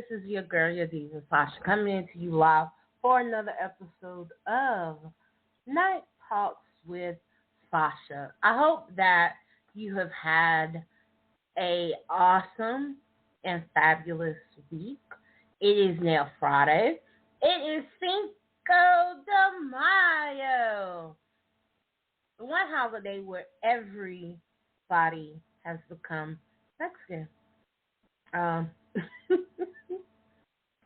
This is your girl, your diva, Sasha, coming into you live for another episode of Night Talks with Sasha. I hope that you have had a awesome and fabulous week. It is now Friday. It is Cinco de Mayo, the one holiday where everybody has become Mexican.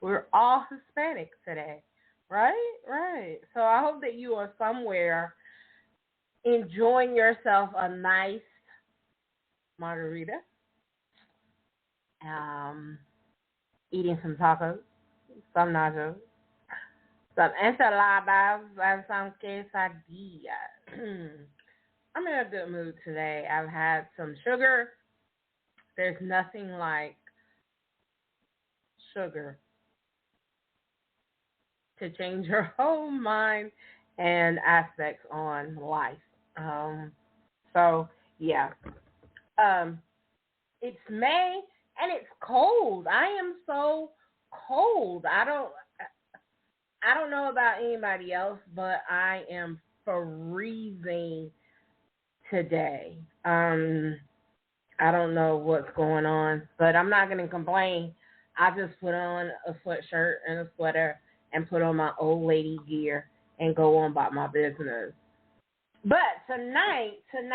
We're all Hispanic today, right? Right. So I hope that you are somewhere enjoying yourself a nice margarita, eating some tacos, some nachos, some enchiladas, and some quesadillas. I'm in a good mood today. I've had some sugar. There's nothing like sugar to change your whole mind and aspects on life. So yeah. It's May and it's cold. I am so cold. I don't know about anybody else, but I am freezing today. I don't know what's going on, but I'm not going to complain. I just put on a sweatshirt and a sweater and put on my old lady gear and go on about my business. But tonight, we were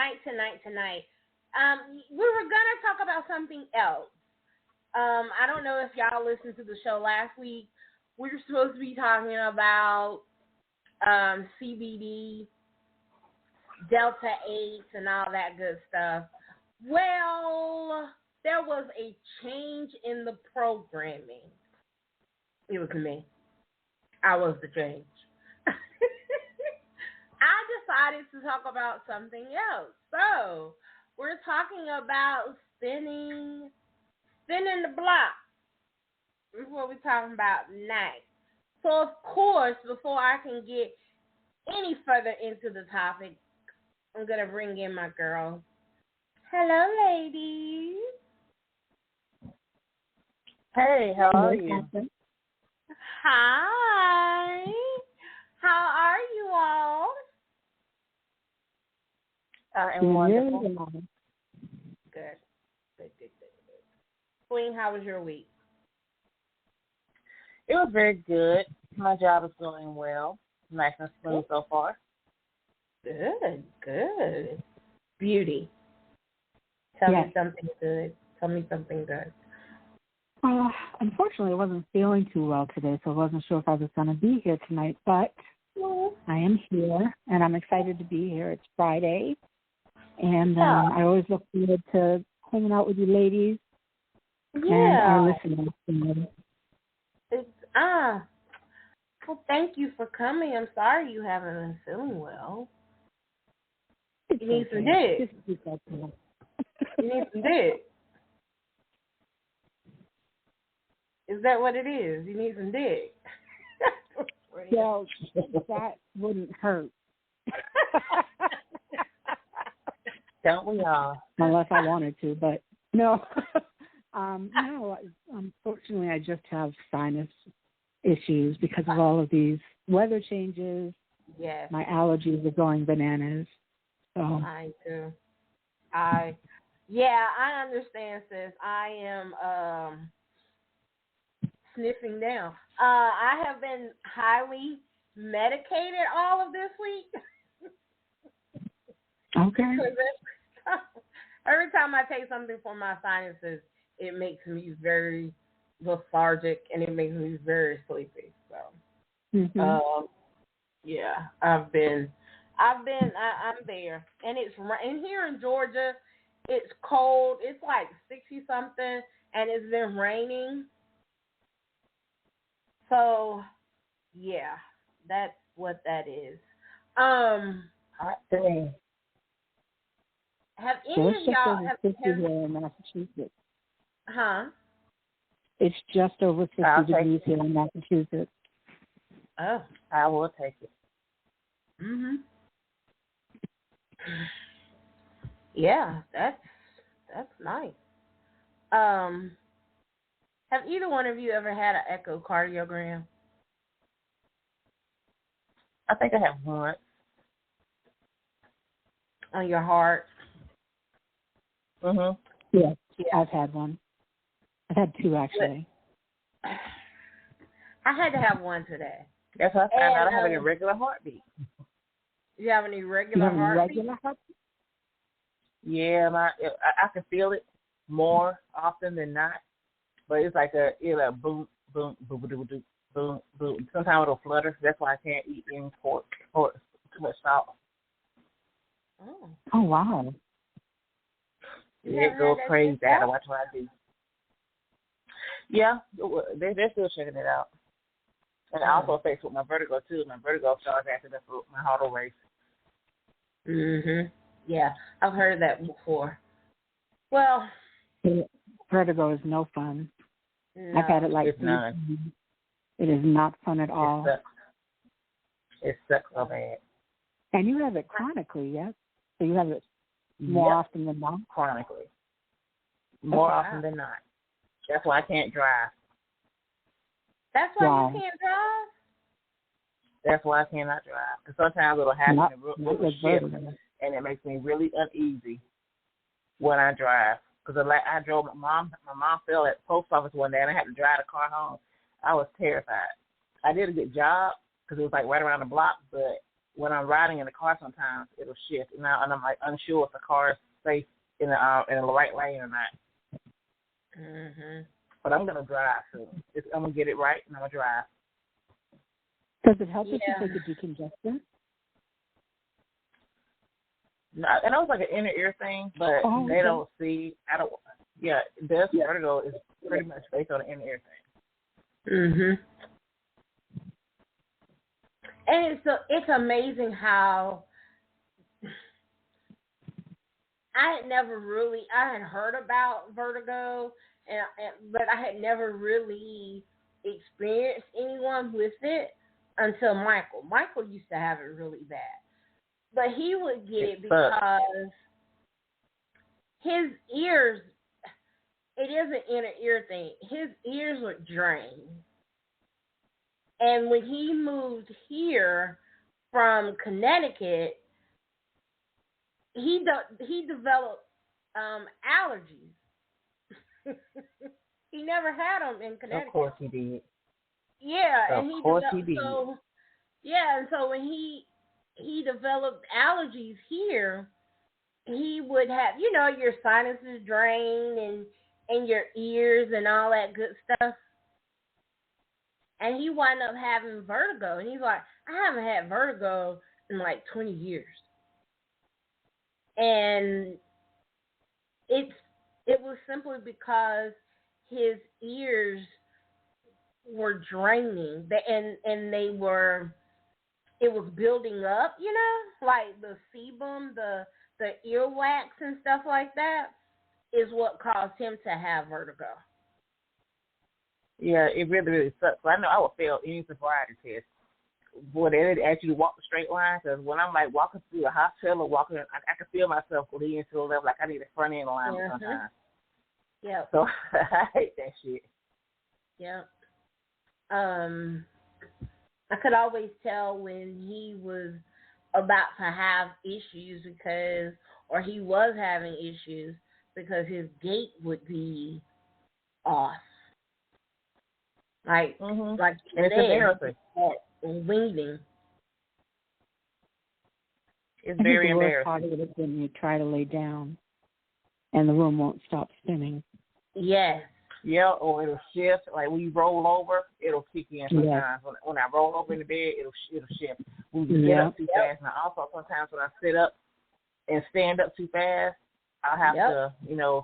going to talk about something else. I don't know if y'all listened to the show last week. We were supposed to be talking about CBD, Delta 8, and all that good stuff. Well, there was a change in the programming. It was me. I was the change. I decided to talk about something else. So, we're talking about spinning the block. This is what we're talking about tonight. So, of course, before I can get any further into the topic, I'm going to bring in my girls. Hello, ladies. Hey, how are you? Hi. How are you all? I am wonderful. Good. Queen, how was your week? It was very good. My job is going well. Nice and smooth so far. Good. Beauty. Tell me something good. Unfortunately, I wasn't feeling too well today, so I wasn't sure if I was going to be here tonight, but I am here, and I'm excited to be here. It's Friday, and I always look forward to hanging out with you ladies and our listeners. Well, thank you for coming. I'm sorry you haven't been feeling well. You need some dick. You need some dick. Is that what it is? You need some dick. Well, that wouldn't hurt. Don't we all? Unless I wanted to, but no. No, unfortunately, I just have sinus issues because of all of these weather changes. Yes. My allergies are going bananas. So I do. I understand, sis. I am sniffing down. I have been highly medicated all of this week. Okay. Every time I take something for my sinuses, it makes me very lethargic and it makes me very sleepy. So, yeah, I'm there, and and here in Georgia, it's cold. It's like 60 something, and it's been raining. So, yeah, that's what that is. Have any of y'all here in Massachusetts? Huh? It's just over 50 degrees here in Massachusetts. Oh, I will take it. Mhm. Yeah, that's nice. Have either one of you ever had an echocardiogram I think I have one. on your heart? Mhm. Yes, I've had one. I've had two, actually. I had to have one today. That's how I found out I have an irregular heartbeat. You have an irregular heartbeat? Regular heartbeat? Yeah, I can feel it more often than not, but it's like it'll boom, boom, boom, boom, boom, boom, boom. Sometimes it'll flutter. That's why I can't eat any pork or too much salt. Oh, wow. Yeah, it goes crazy. I gotta watch what I do. Yeah, they're still checking it out. And it also affects with my vertigo, too. My vertigo starts after my heart will race. Yeah, I've heard of that before. Well, vertigo is no fun. No. I've had it like it's none. It is not fun at all. It sucks so bad. And you have it chronically, yes? So you have it more often than not? Chronically. More often than not. That's why I can't drive. That's why you can't drive? That's why I cannot drive. Because sometimes it'll happen in real shift, and it makes me really uneasy when I drive. Because I drove my mom fell at the post office one day, and I had to drive the car home. I was terrified. I did a good job because it was like right around the block, but when I'm riding in the car, sometimes it'll shift, and I'm like unsure if the car is safe in the right lane or not. But I'm gonna drive soon. I'm gonna get it right, and I'm gonna drive. Does it help if you take a decongestant? No, I know it's like an inner ear thing, but they don't see. Yeah, this vertigo is pretty much based on the inner ear thing. And it's amazing how I had heard about vertigo, but I had never really experienced anyone with it until Michael. Michael used to have it really bad. But he would get it because his ears, it is an inner ear thing, his ears would drain. And when he moved here from Connecticut, he developed allergies. He never had them in Connecticut. Of course he did. Yeah, and he did. So, and so when he developed allergies here, he would have, your sinuses drain and your ears and all that good stuff. And he wound up having vertigo. And he's like, I haven't had vertigo in like 20 years. And it was simply because his ears were draining. And it was building up, like the sebum, the earwax and stuff like that is what caused him to have vertigo. Yeah, it really, really sucks. I know I would fail any sobriety test. Boy, they didn't ask you to walk the straight line, because when I'm like walking through a hospital or walking, I can feel myself leaning to the left, like I need a front end alignment sometimes. Yeah. So I hate that shit. Yeah. I could always tell when he was about to have issues or he was having issues because his gait would be off. Like and it's embarrassing. Leaning. It's very embarrassing. Part of it when you try to lay down and the room won't stop spinning. Yes. Yeah, or it'll shift. Like when you roll over, it'll kick in sometimes. Yes. When I roll over in the bed, it'll shift. When you get up too fast, and also sometimes when I sit up and stand up too fast, I'll have to,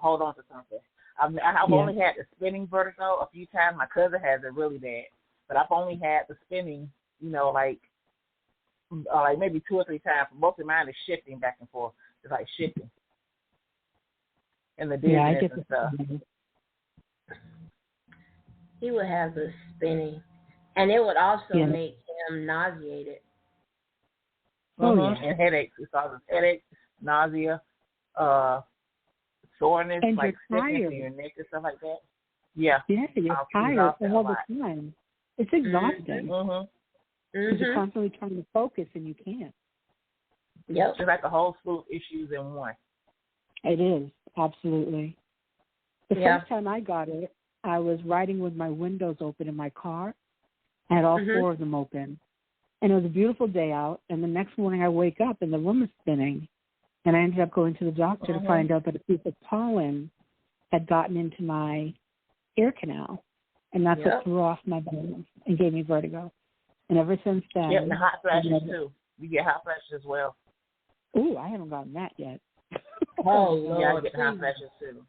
hold on to something. I've only had the spinning vertigo a few times. My cousin has it really bad, but I've only had the spinning, like maybe 2 or 3 times. Most of mine is shifting back and forth. It's like shifting. And the dizziness and stuff. He would have the spinning, and it would also make him nauseated. And headaches. It's all headaches, nausea, soreness, and like stiffness in your neck and stuff like that. Yeah. You're tired all the time. It's exhausting. Mm-hmm. You're constantly trying to focus and you can't. Yep. It's like a whole slew of issues in one. It is, absolutely. The first time I got it, I was riding with my windows open in my car. I had all four of them open. And it was a beautiful day out, and the next morning I wake up and the room is spinning. And I ended up going to the doctor to find out that a piece of pollen had gotten into my ear canal. And that's what threw off my balance and gave me vertigo. And ever since then... Yep, and hot flashes too. You get hot flashes as well. Ooh, I haven't gotten that yet. Oh, Lord. Yeah, I get hot flashes too.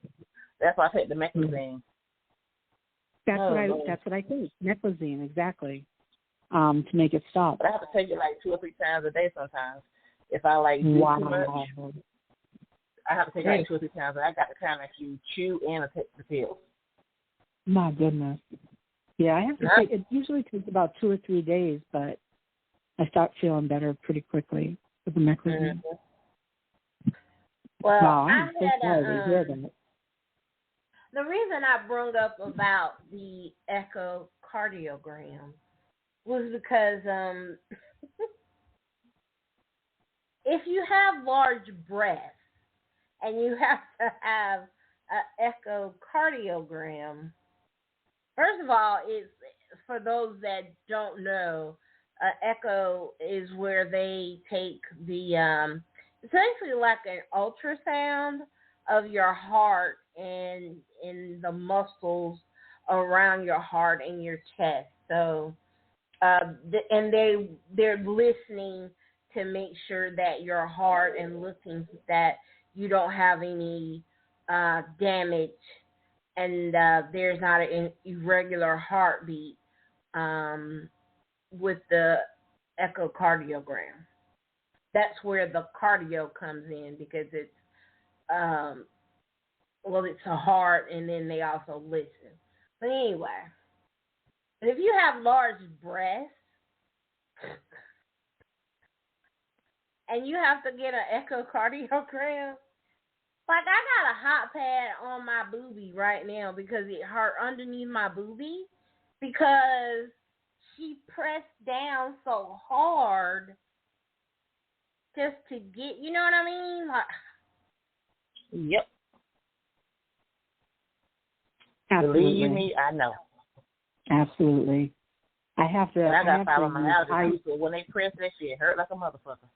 That's why I take the meclizine. That's what I think. Meclizine, exactly. To make it stop. But I have to take it like 2 or 3 times a day sometimes. If I do too much, I have to take it like 2 or 3 times. I got the kind that you chew and take the pills. My goodness. Yeah, I have to take it. Usually takes about 2 or 3 days, but I start feeling better pretty quickly with the meclizine. Well, I'm so sorry to hear that. The reason I brought up about the echocardiogram was because if you have large breasts and you have to have an echocardiogram, first of all, it's for those that don't know, echo is where they take the it's basically like an ultrasound of your heart and in the muscles around your heart and your chest. So, and they're listening to make sure that your heart and looking that you don't have any damage and there's not an irregular heartbeat with the echocardiogram. That's where the cardio comes in because it's it's a heart, and then they also listen. But anyway, but if you have large breasts and you have to get an echocardiogram, like I got a hot pad on my boobie right now because it hurt underneath my boobie because she pressed down so hard just to get, you know what I mean? Like, yep. Absolutely. Believe me, I know. Absolutely. I have to. And I got fibromyalgia, so when they press that shit, hurt like a motherfucker.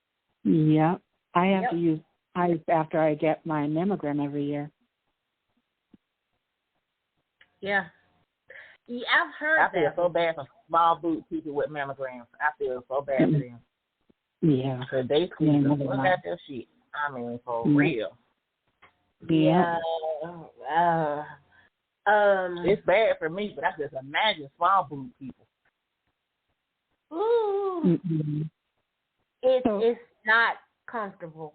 Yeah, I have to use ice after I get my mammogram every year. Yeah, I've heard that. I feel so bad for small boob people with mammograms. I feel so bad for them. Yeah. Because they look at their shit. I mean, for real. Yeah. It's bad for me, but I just imagine small boob people. Ooh. Mm-hmm. It's not comfortable.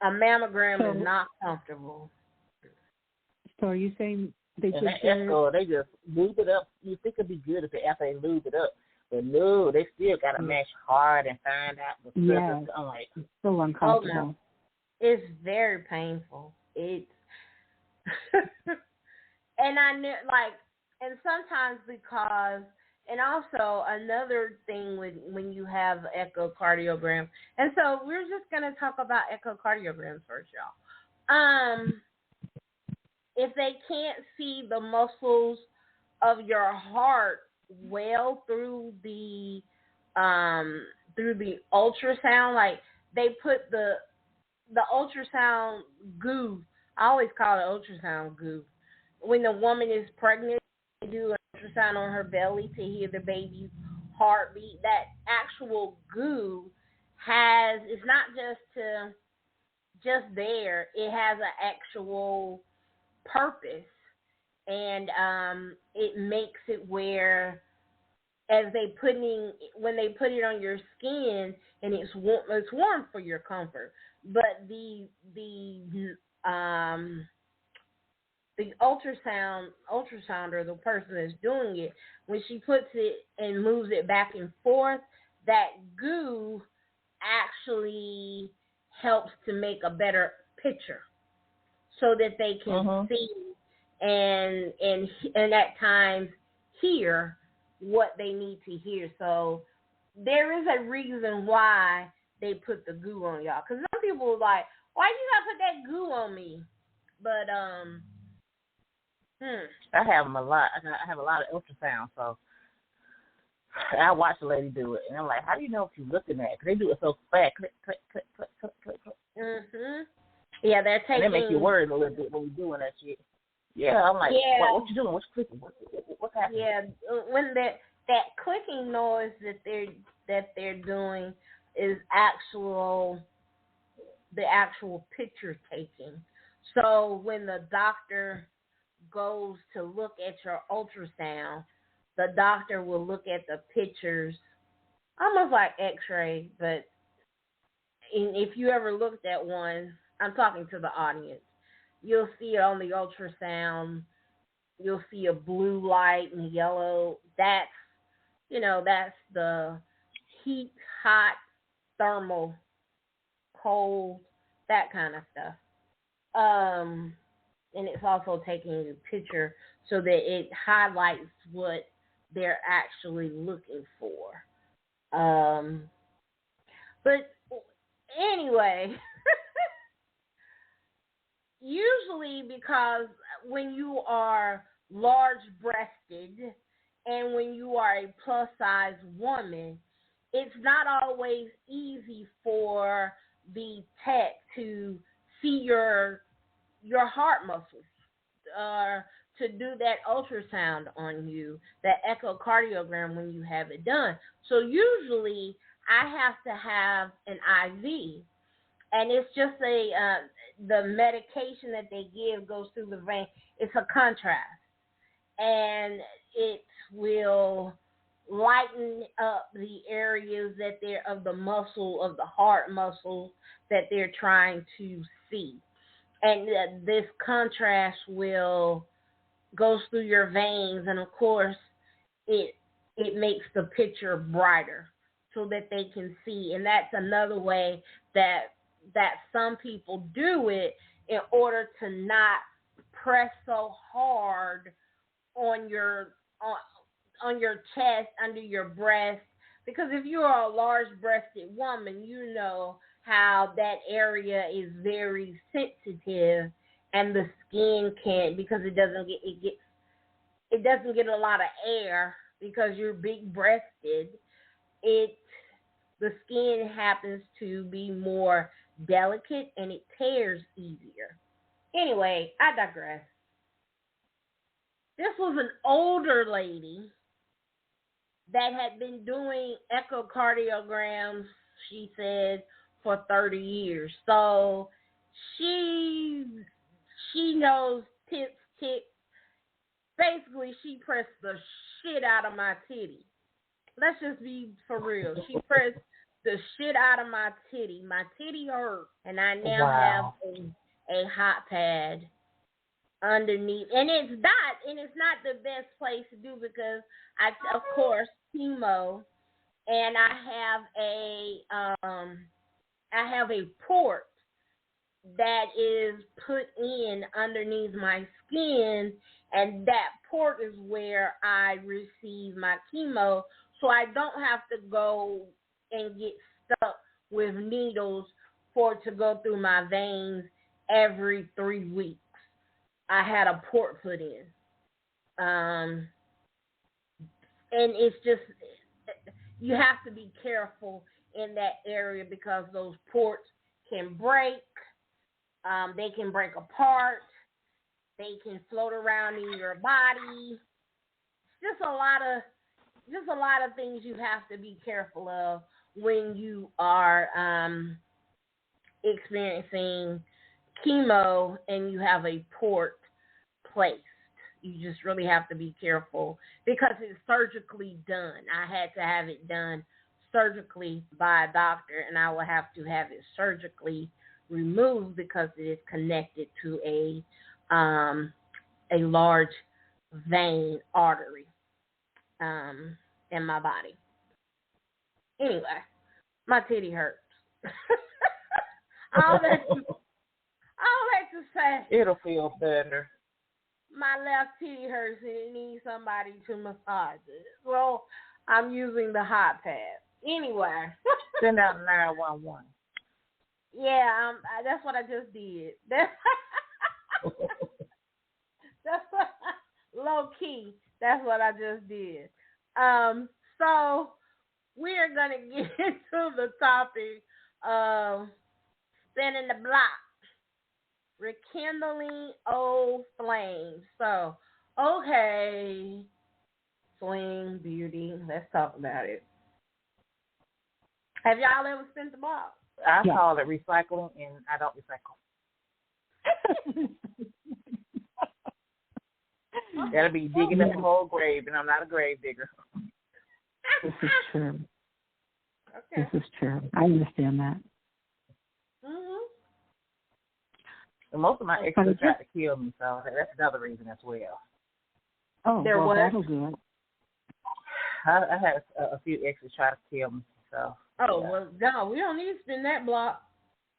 A mammogram is not comfortable. So are you saying they just they just lube it up? You think it'd be good if after they lube it up, but no, they still gotta mesh hard and find out the stuff is going. It's so uncomfortable. Oh, no. It's very painful. It's and I knew and sometimes because. And also another thing when you have echocardiogram, and so we're just gonna talk about echocardiograms first, y'all. If they can't see the muscles of your heart well through the ultrasound, like they put the ultrasound goo. I always call it ultrasound goo. When the woman is pregnant, they do ultrasound on her belly to hear the baby's heartbeat. That actual goo it's not just there. It has an actual purpose, and it makes it where when they put it on your skin, and it's warm for your comfort. But the ultrasound, or the person that's doing it, when she puts it and moves it back and forth, that goo actually helps to make a better picture so that they can see and at times hear what they need to hear. So there is a reason why they put the goo on y'all. Because some people are like, why you gotta put that goo on me? But I have them a lot. I have a lot of ultrasound, so I watch the lady do it, and I'm like, how do you know if you're looking at it? 'Cause they do it so fast. Click, click, click, click, click, click, click. Yeah, they're taking. And they make you worried a little bit when we're doing that shit. Yeah, I'm like, what you doing? What's clicking? What's happening? Yeah, when that clicking noise that they're doing is the actual picture taking. So when the doctor goes to look at your ultrasound, the doctor will look at the pictures, almost like X-ray, but if you ever looked at one, I'm talking to the audience, you'll see it on the ultrasound. You'll see a blue light and yellow. That's the heat, hot, thermal, cold, that kind of stuff. And it's also taking a picture so that it highlights what they're actually looking for. But anyway, usually because when you are large-breasted and when you are a plus-size woman, it's not always easy for the tech to see your heart muscles, to do that ultrasound on you, that echocardiogram when you have it done. So usually I have to have an IV, and it's just the medication that they give goes through the vein. It's a contrast, and it will lighten up the areas that they're of the muscle, of the heart muscle that they're trying to see. And this contrast will goes through your veins, and of course it makes the picture brighter so that they can see. And that's another way that some people do it in order to not press so hard on your chest, under your breast, because if you're a large-breasted woman, you know how that area is very sensitive, and the skin can't, because it doesn't get a lot of air because you're big-breasted. The skin happens to be more delicate and it tears easier. Anyway, I digress. This was an older lady that had been doing echocardiograms, she said, for 30 years. So she knows tips. Basically, she pressed the shit out of my titty. Let's just be for real. She pressed the shit out of my titty. My titty hurt, and I now have a hot pad underneath. And it's not the best place to do, because of course, chemo, and I have a port that is put in underneath my skin, and that port is where I receive my chemo, so I don't have to go and get stuck with needles for it to go through my veins every 3 weeks. I had a port put in. And it's just, you have to be careful in that area, because those ports can break. They can break apart. They can float around in your body. Just a lot of things you have to be careful of when you are experiencing chemo and you have a port placed. You just really have to be careful, because it's surgically done. I had to have it done surgically by a doctor, and I will have to have it surgically removed because it is connected to a large vein artery in my body. Anyway, my titty hurts. all that to say, it'll feel better. my left titty hurts and it needs somebody to massage it. So I'm using the hot pad. Anyway. Send out 911. Yeah, that's what I just did. That's what, low key. That's what I just did. So we're gonna get into the topic of spinning the block, rekindling old flames. So, okay, Sling Beauty, let's talk about it. Have y'all ever spent the block? I call it recycling, and I don't recycle. That'll be digging up a whole grave, and I'm not a grave digger. This is true. Okay. This is true. I understand that. Mm-hmm. And most of my exes tried to kill me, so that's another reason as well. Oh, There well, was? that'll do it. I had a few exes try to kill me, so. Oh, yeah. Well, no, we don't need to spin that block.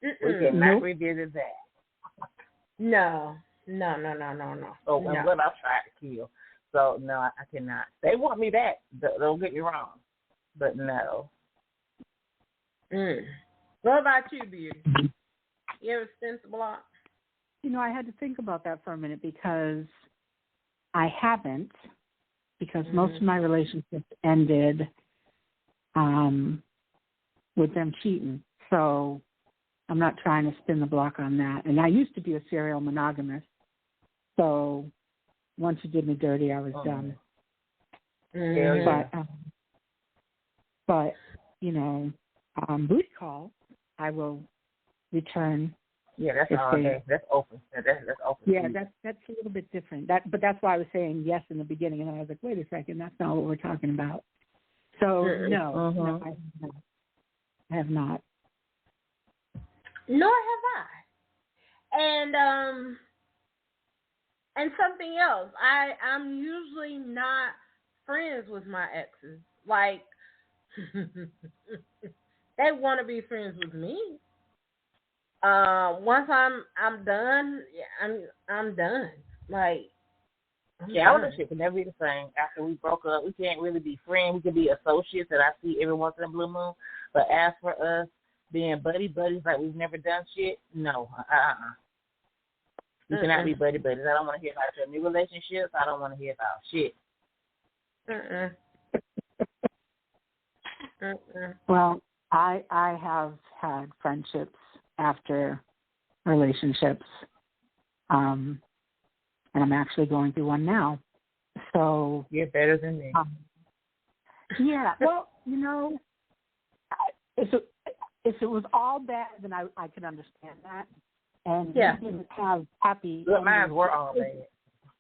We cannot revisit that. No. So, and what I tried to kill. So, no, I cannot. They want me back. Don't get me wrong. But no. What about you, Beauty? You ever spent the block? You know, I had to think about that for a minute because I haven't, because most of my relationships ended with them cheating. So I'm not trying to spin the block on that. And I used to be a serial monogamist. So once you did me dirty, I was done. But, you know, booty call, I will return. Yeah, that's all day. That's open. That's open. Yeah, that's a little bit different. But that's why I was saying yes in the beginning, and I was like, wait a second, that's not what we're talking about. So no, I have not. Nor have I. And something else, I'm usually not friends with my exes. Like, they want to be friends with me. Once I'm done, I'm done. Like, our relationship can never be the same. After we broke up, we can't really be friends. We can be associates that I see every once in a blue moon. But as for us being buddies like we've never done shit, no. We cannot be buddies. I don't want to hear about your new relationships. I don't want to hear about shit. Well, I have had friendships after relationships, and I'm actually going through one now. So you're better than me. Yeah. Well, you know, if it was all bad, then I could understand that. And we didn't have happy. But mine were all bad.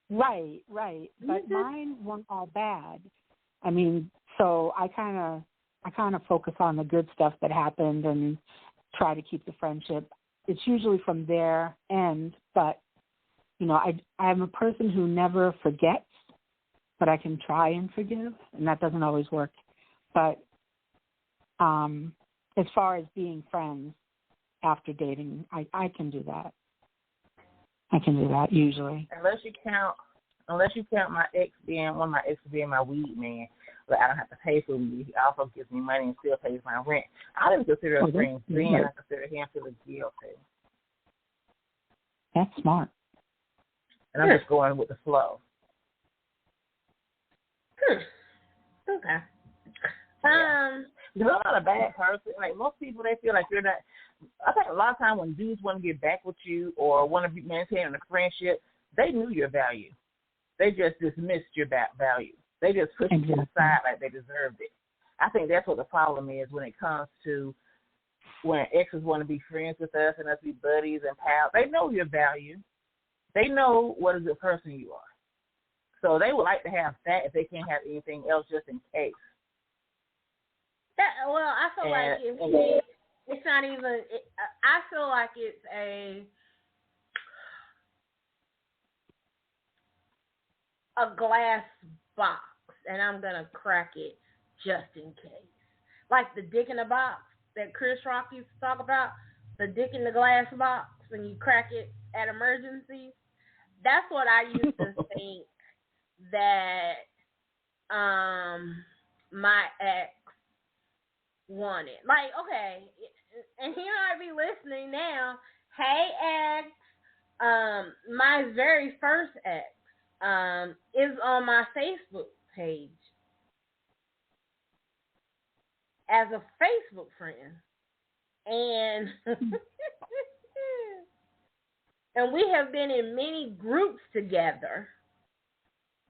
Right. But mine weren't all bad. I mean, so I kind of focus on the good stuff that happened and try to keep the friendship. It's usually from their end, but you know, I'm a person who never forgets, but I can try and forgive, and that doesn't always work. But as far as being friends after dating, I can do that. I can do that usually. Unless you count my ex being one of my exes being my weed man, but I don't have to pay for weed. He also gives me money and still pays my rent. I didn't consider us friends then. I consider him to the guilty. That's smart. And I'm just going with the flow. Okay. You're not a bad person. Like most people, they feel like you're not. I think a lot of times when dudes want to get back with you or want to be maintaining a friendship, they knew your value. They just dismissed your value. They just pushed you to the side like they deserved it. I think that's what the problem is when it comes to when exes want to be friends with us and us be buddies and pals. They know your value. They know what a good person you are. So they would like to have that if they can't have anything else just in case. I feel like it's not even. I feel like it's a glass box, and I'm gonna crack it just in case. Like the dick in the box that Chris Rock used to talk about, the dick in the glass box, and you crack it at emergencies. That's what I used to think that my ex wanted. Like, okay, and he might be listening now. Hey, ex, my very first ex is on my Facebook page as a Facebook friend, and and we have been in many groups together.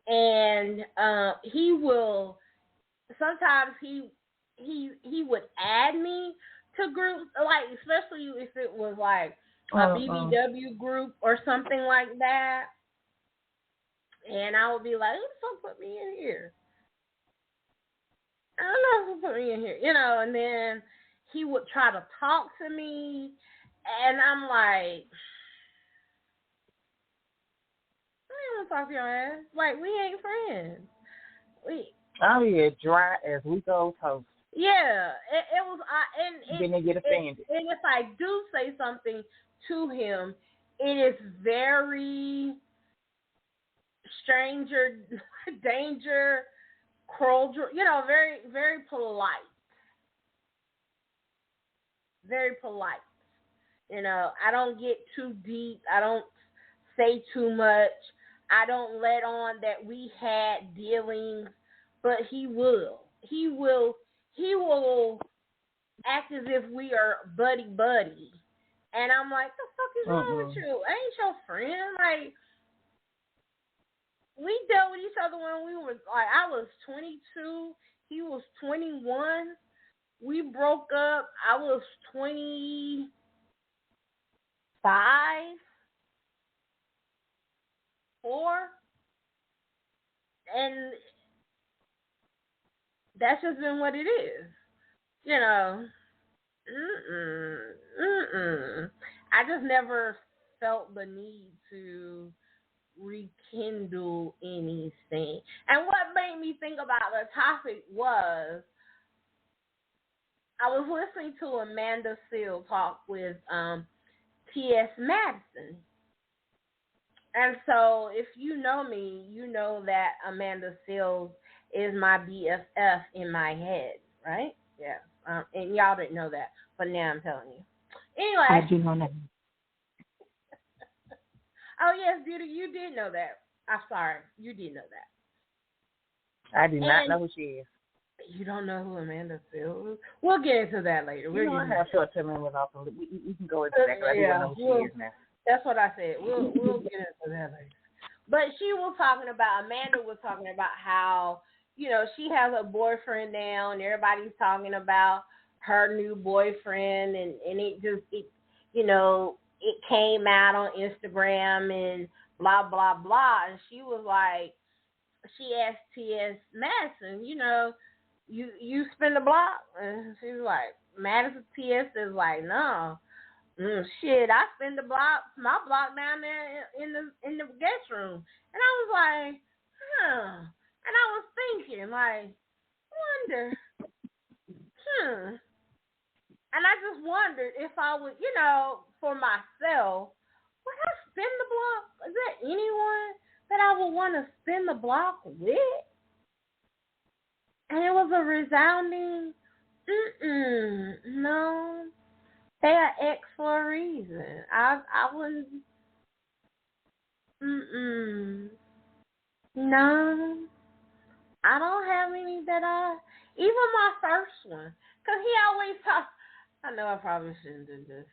And he will sometimes he would add me to groups, like especially if it was like a BBW group or something like that. And I would be like, who the fuck put me in here? I don't know who put me in here, and then he would try to talk to me, and I'm like, I don't want to talk to your ass. Like, we ain't friends. Oh, yeah, dry as we go toast. Yeah, it was, then they get offended. And if I do say something to him, it is very stranger danger, cordial, very, very polite. Very polite. I don't get too deep. I don't say too much. I don't let on that we had dealings, but he will. He will act as if we are buddy. And I'm like, the fuck is wrong with you? I ain't your friend. Like, we dealt with each other when we were, like, I was 22. He was 21. We broke up. I was 25. And that's just been what it is. I just never felt the need to rekindle anything. And what made me think about the topic was I was listening to Amanda Seales talk with T.S. Madison. And so if you know me, you know that Amanda Seales is my BFF in my head, right? Yeah. And y'all didn't know that, but now I'm telling you. Anyway. I do know that. Oh, yes, Beauty, you did know that. I'm sorry. You did know that. I did not know who she is. You don't know who Amanda Seales is? We'll get into that later. I have short-term memory loss. We can go into that, but I don't know who she is now. That's what I said. We'll get into that later. But Amanda was talking about how, she has a boyfriend now, and everybody's talking about her new boyfriend, and it came out on Instagram and blah, blah, blah. And she was like, she asked T.S. Madison, you spin the block? And she was like, Madison T.S. is like, no. Shit, I spin the block, my block down there in the guest room. And I was like, huh. And I was thinking, like, wonder, And I just wondered if I would, for myself, would I spin the block? Is there anyone that I would want to spin the block with? And it was a resounding, no. They are X for a reason. I wouldn't, no. I don't have any that even my first one, because he always talks, I know I probably shouldn't do this.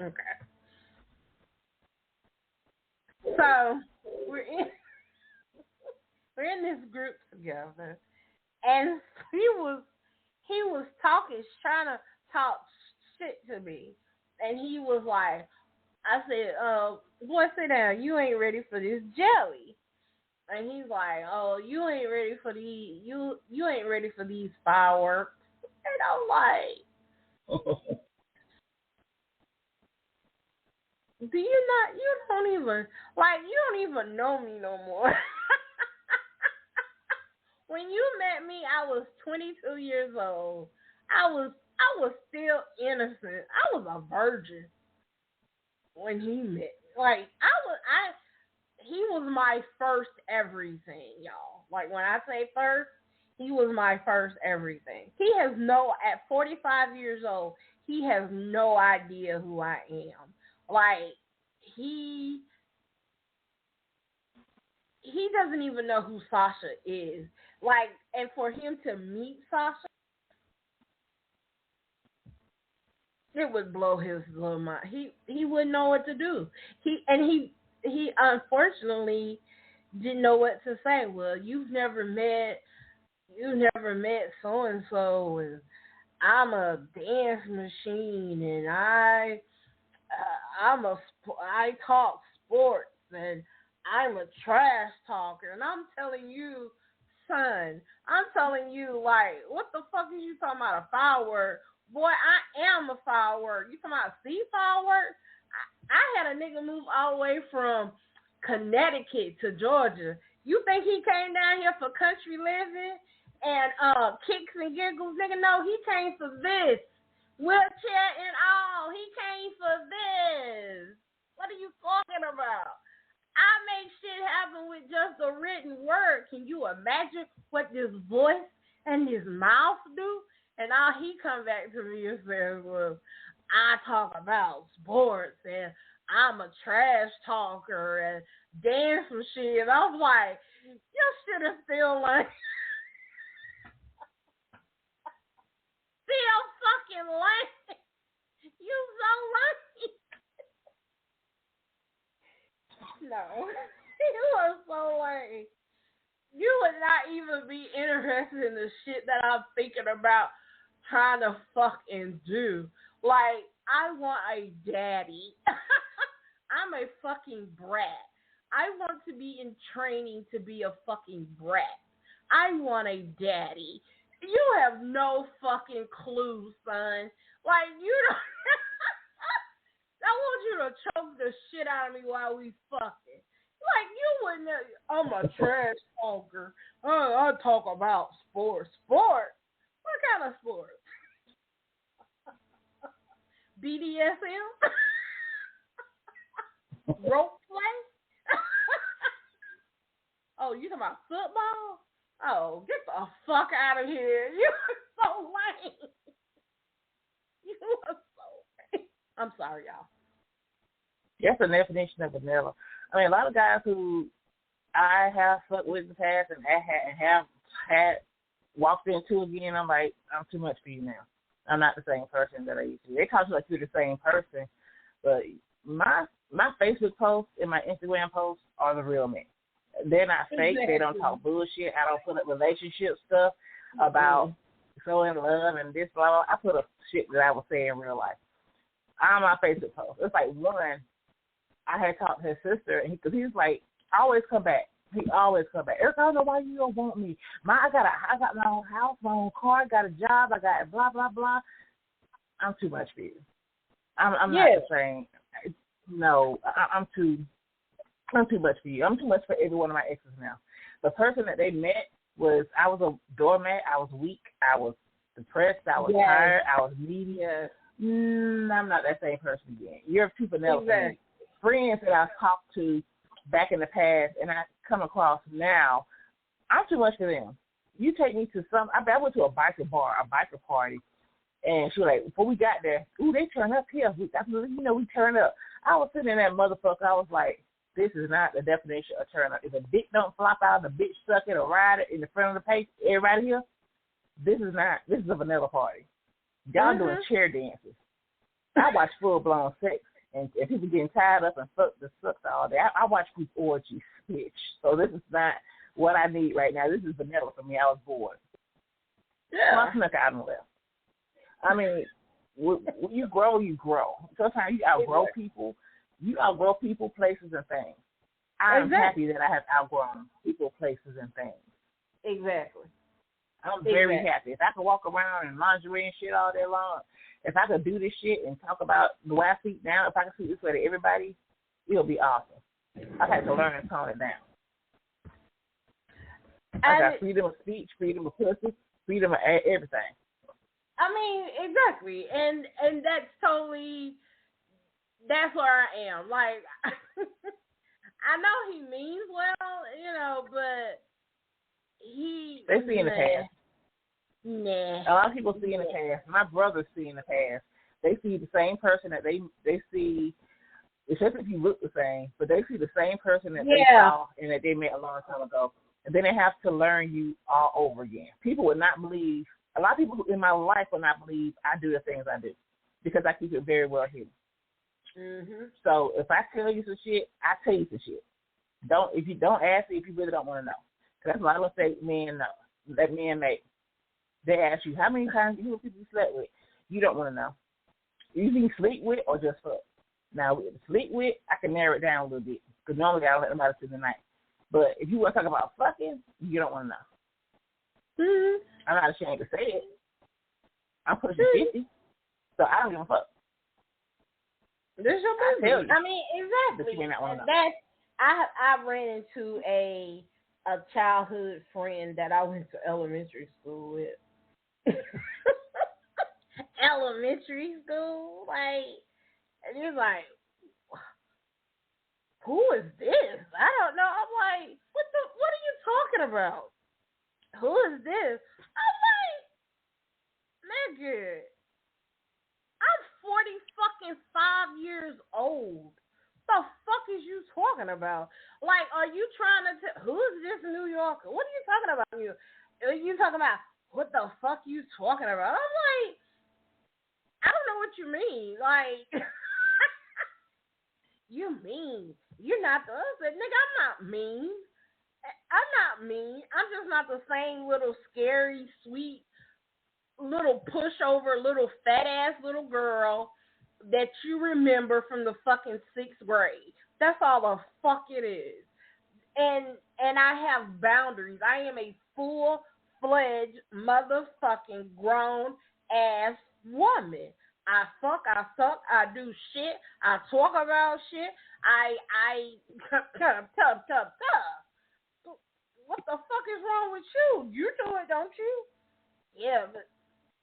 Okay. So, we're in this group together, and he was trying to talk shit to me, and he was like, I said, boy, sit down, you ain't ready for this jelly. And he's like, oh, you ain't ready for these, you ain't ready for these fireworks. And I'm like, you don't even know me no more. When you met me, I was 22 years old. I was I was still innocent. I was a virgin when he met. Like he was my first everything, y'all. Like when I say first, he was my first everything. At 45 years old, he has no idea who I am. Like he doesn't even know who Sasha is. Like, and for him to meet Sasha, it would blow his little mind. He wouldn't know what to do. He unfortunately didn't know what to say. Well, you've never met so and so, and I'm a dance machine, and I talk sports, and I'm a trash talker, and I'm telling you, son, like, what the fuck is you talking about, a foul word? Boy, I am a foul word. You talking about C foul word? I had a nigga move all the way from Connecticut to Georgia. You think he came down here for country living and kicks and giggles? Nigga, no, he came for this. Wheelchair and all. He came for this. What are you talking about? I make shit happen with just a written word. Can you imagine what this voice and this mouth do? And all he come back to me and says, well, I talk about sports and I'm a trash talker and dance machine. And I was like, your shit is still like still fucking lame. You so lame. No. You are so lame. You would not even be interested in the shit that I'm thinking about trying to fucking do. Like, I want a daddy. I'm a fucking brat. I want to be in training to be a fucking brat. I want a daddy. You have no fucking clue, son. Like, you don't. I want you to choke the shit out of me while we fucking. Like, you wouldn't. I'm a trash talker. I talk about sports. Sports? What kind of sports? BDSM? Rope play? Oh, you talking about football? Oh, get the fuck out of here. You are so lame. You are so lame. I'm sorry, y'all. That's the definition of vanilla. I mean, a lot of guys who I have fucked with in the past and have had walked into again, I'm like, I'm too much for you now. I'm not the same person that I used to be. They talk to you like you're the same person, but my Facebook posts and my Instagram posts are the real me. They're not fake. Exactly. They don't talk bullshit. I don't put up relationship stuff about so in love and this, blah, blah. I put up shit that I would say in real life on my Facebook post. It's like one, I had talked to his sister, and he's like, I always come back. He always come back. Eric, I don't know why you don't want me. I got my own house, my own car, got a job, I got blah, blah, blah. I'm too much for you. I'm not the same. No, I'm too much for you. I'm too much for every one of my exes now. The person that they met I was a doormat. I was weak. I was depressed. I was tired. I was needy. Yes. I'm not that same person again. You're too vanilla. Exactly. Friends that I've talked to back in the past and I come across now, I'm too much for them. You take me to I went to a biker bar, a biker party, and she was like, before we got there, they turn up here. We turn up. I was sitting in that motherfucker. I was like, this is not the definition of turn up. If a dick don't flop out, the bitch suck it or ride it in the front of the page, everybody here, this is a vanilla party. Y'all doing chair dances. I watch full-blown sex. And people getting tied up and sucks all day. I watch people orgies, bitch. So this is not what I need right now. This is vanilla for me. I was bored. Yeah. So I snuck out and left. I mean, when you grow, you grow. Sometimes you outgrow people. You outgrow people, places, and things. I'm happy that I have outgrown people, places, and things. Exactly. I'm very happy. If I could walk around in lingerie and shit all day long, if I could do this shit and talk about the way I speak now, if I could speak this way to everybody, it'll be awesome. I had to learn and tone it down. I got freedom of speech, freedom of pussy, freedom of everything. I mean, exactly, and that's where I am. Like, I know he means well, but they see in the past. Nah. A lot of people see in the past. My brothers see in the past. They see the same person that they see, especially if you look the same, but they see the same person that they saw and that they met a long time ago. And then they have to learn you all over again. People would not believe, a lot of people in my life would not believe I do the things I do because I keep it very well hidden. Mm-hmm. So if I tell you some shit, I tell you some shit. If you don't ask me if you really don't want to know. That's why I don't say men know. That men make. They ask you how many times you people you slept with. You don't want to know. You can sleep with or just fuck. Now, sleep with, I can narrow it down a little bit because normally I don't let nobody spend the night. But if you want to talk about fucking, you don't want to know. Mm-hmm. I'm not ashamed to say it. I'm pushing 50, so I don't give a fuck. This is your business. I mean, exactly. But you may not want to know. That I ran into a childhood friend that I went to elementary school with. Elementary school, like, and he's like, who is this? I don't know. I'm like, what are you talking about? Who is this? I'm like, nigga, I'm 45 years old. The fuck is you talking about? Like, are you trying to who is this New Yorker? What are you talking about? Are you talking about what the fuck you talking about? I'm like, I don't know what you mean. Like, you mean. You're not the other. Nigga, I'm not mean. I'm not mean. I'm just not the same little scary, sweet, little pushover, little fat-ass little girl that you remember from the fucking 6th grade. That's all the fuck it is. And I have boundaries. I am a full-fledged motherfucking grown-ass woman. I fuck, I suck, I do shit, I talk about shit, I tough. What the fuck is wrong with you? You do it, don't you? Yeah, but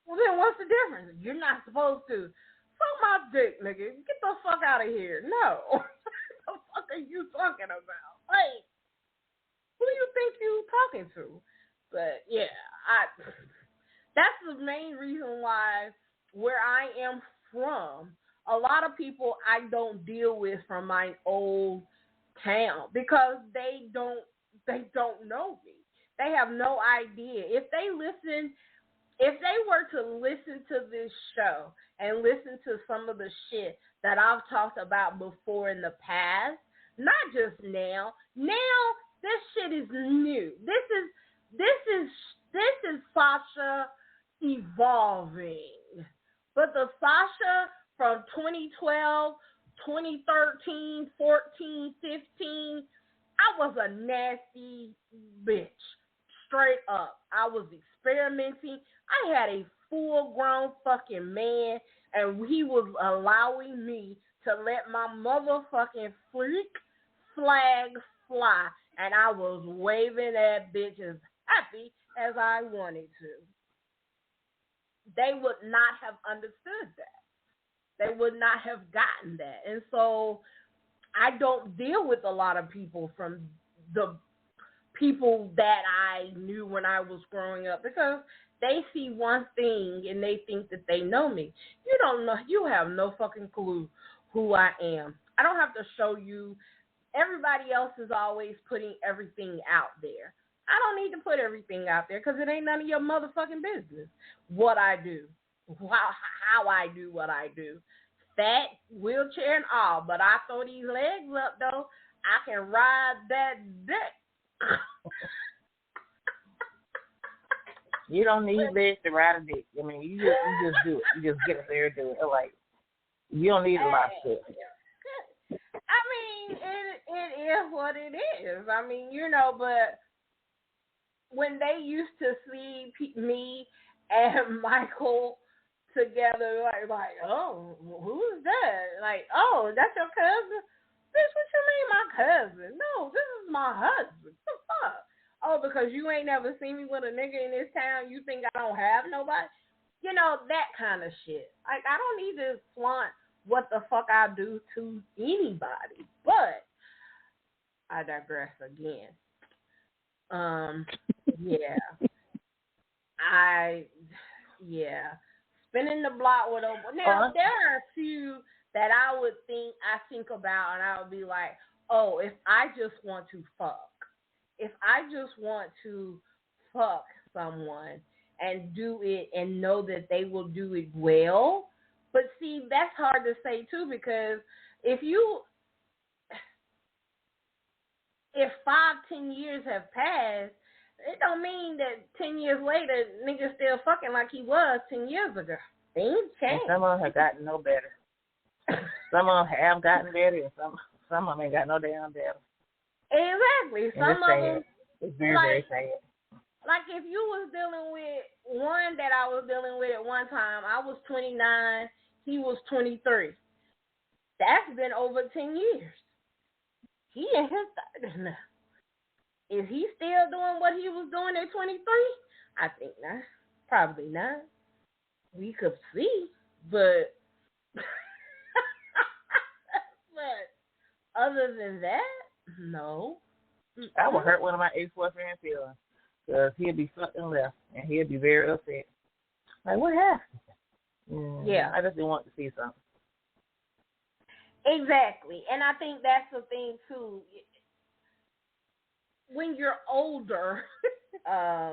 well, then what's the difference? You're not supposed to. Fuck my dick, nigga. Get the fuck out of here. No. What the fuck are you talking about? Like, who do you think you talking to? But yeah, that's the main reason why where I am from, a lot of people I don't deal with from my old town because they don't know me. They have no idea. If they were to listen to this show and listen to some of the shit that I've talked about before in the past, not just now. Now this shit is new. This is Sasha evolving. But the Sasha from 2012, 2013, 14, 15, I was a nasty bitch. Straight up. I was experimenting. I had a full-grown fucking man, and he was allowing me to let my motherfucking freak flag fly, and I was waving that bitch as happy as I wanted to. They would not have understood that. They would not have gotten that. And so I don't deal with a lot of people from the people that I knew when I was growing up because they see one thing and they think that they know me. You don't know. You have no fucking clue who I am. I don't have to show you. Everybody else is always putting everything out there. I don't need to put everything out there because it ain't none of your motherfucking business what I do, how I do what I do. Fat, wheelchair, and all, but I throw these legs up, though. I can ride that dick. You don't need legs to ride a dick. I mean, you just do it. You just get up there and do it. Like, you don't need a lot of stuff. I mean, it is what it is. I mean, but when they used to see me and Michael together, like, oh, who is that? Like, oh, that's your cousin? Bitch, what you mean my cousin? No, this is my husband. What the fuck? Oh, because you ain't never seen me with a nigga in this town, you think I don't have nobody? that kind of shit. Like, I don't need to flaunt what the fuck I do to anybody. But I digress again. Yeah. Spinning the block with a... Now, there are a few that I think about, and I would be like, oh, if I just want to fuck. If I just want to fuck someone and do it and know that they will do it well. But see, that's hard to say too, because if 5-10 years have passed, it don't mean that 10 years later niggas still fucking like he was 10 years ago. Things change. And some of them have gotten no better. Some of them have gotten better, and some of them ain't got no damn better. Exactly. Some of them. It's very, very sad. Like, if you was dealing with one that I was dealing with at one time, I was 29, he was 23. That's been over 10 years. He in his 30s now. Is he still doing what he was doing at 23? I think not. Probably not. We could see, but other than that, no. I would hurt one of my ex-boyfriend's feelings, because he'd be fucking left, and he'd be very upset. Like, what happened? Yeah. I just didn't want to see something. Exactly. And I think that's the thing, too. When you're older, I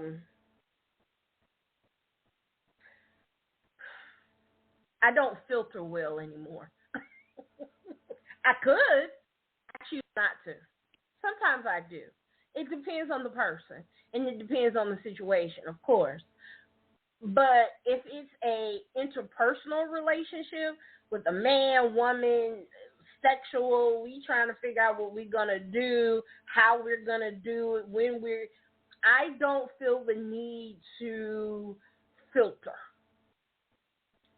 don't filter well anymore. I could. I choose not to. Sometimes I do. It depends on the person, and it depends on the situation, of course. But if it's a interpersonal relationship with a man, woman, sexual, we trying to figure out what we're going to do, how we're going to do it, I don't feel the need to filter.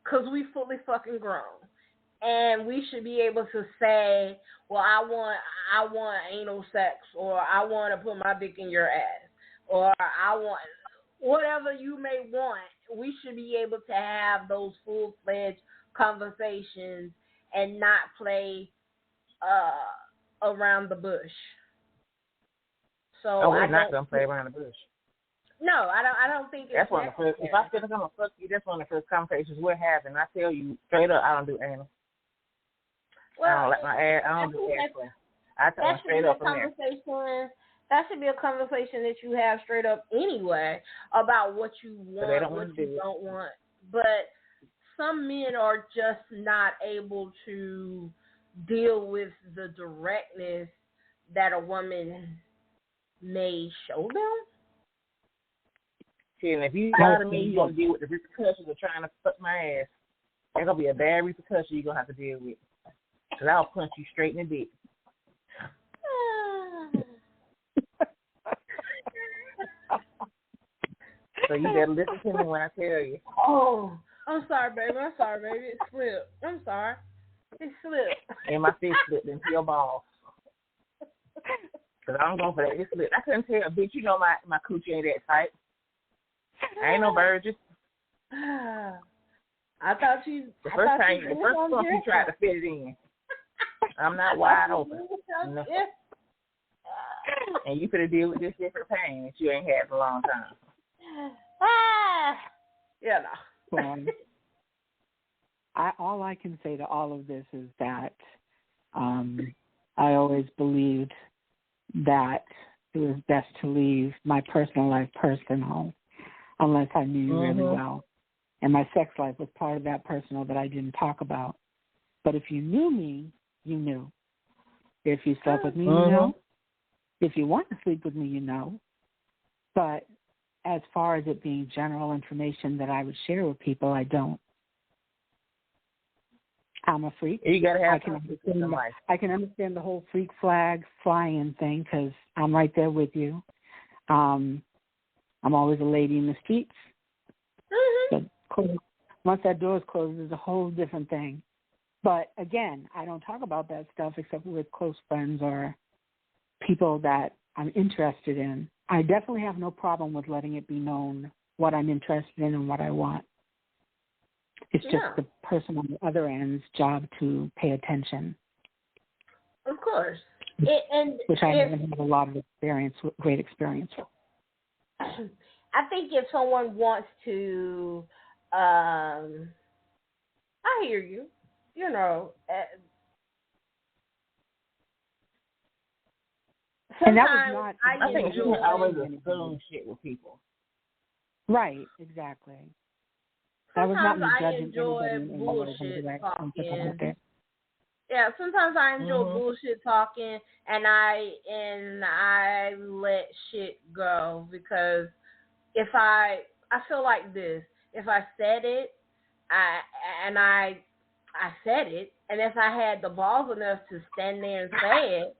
Because we fully fucking grown. And we should be able to say, well, I want anal sex, or I want to put my dick in your ass, or I want whatever you may want. We should be able to have those full-fledged conversations and not play around the bush. So we're not gonna play around the bush. No, I don't think it's that's one of the first. If I feel like I'm gonna fuck you, that's one of the first conversations we're having. I tell you straight up, I don't do anal. Well, I don't like my ass. I don't do ass play. I tell them straight up from there. That should be a conversation that you have straight up anyway about what you want, what you don't want. But some men are just not able to deal with the directness that a woman may show them. See, and if you lie to me, you're going to deal with the repercussions of trying to fuck my ass. There's going to be a bad repercussion you're going to have to deal with. Because I'll punch you straight in the dick. So you better listen to me when I tell you. Oh, I'm sorry, baby. It slipped. I'm sorry. It slipped. And my fist slipped into your balls. Because I'm going for that. It slipped. I couldn't tell, bitch, you know my coochie ain't that tight. I ain't no virgin. I thought you... The first time you tried to fit it in. I'm not wide open. No. And you could have deal with this different pain that you ain't had for a long time. Yeah, no. All I can say to all of this is that I always believed that it was best to leave my personal life personal, unless I knew you really well. And my sex life was part of that personal that I didn't talk about. But if you knew me, you knew. If you slept with me, you know. If you want to sleep with me, you know. But as far as it being general information that I would share with people, I don't. I'm a freak. You gotta have I can understand the whole freak flag flying thing because I'm right there with you. I'm always a lady in the streets. But once that door is closed, it's a whole different thing. But again, I don't talk about that stuff except with close friends or people that I'm interested in. I definitely have no problem with letting it be known what I'm interested in and what I want. It's just the person on the other end's job to pay attention. Of course. Which I haven't had a lot of great experience with. I think if someone wants to, I hear you, you know. And that was not. I think you can always assume shit with people. Right, exactly. That was not me judging enjoy bullshit talking. Yeah, sometimes I enjoy bullshit talking, and I let shit go because if I feel like this, if I said it, I said it, and if I had the balls enough to stand there and say it,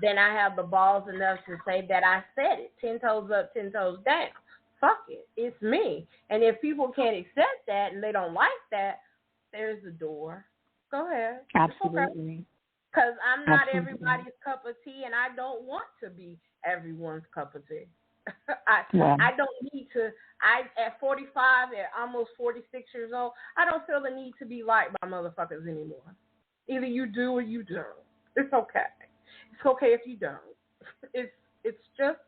then I have the balls enough to say that I said it. 10 toes up, 10 toes down. Fuck it. It's me. And if people can't accept that and they don't like that, there's the door. Go ahead. Absolutely. Because I'm not everybody's cup of tea, and I don't want to be everyone's cup of tea. I don't need to. At 45, at almost 46 years old, I don't feel the need to be liked by motherfuckers anymore. Either you do or you don't. It's okay. It's okay if you don't. It's just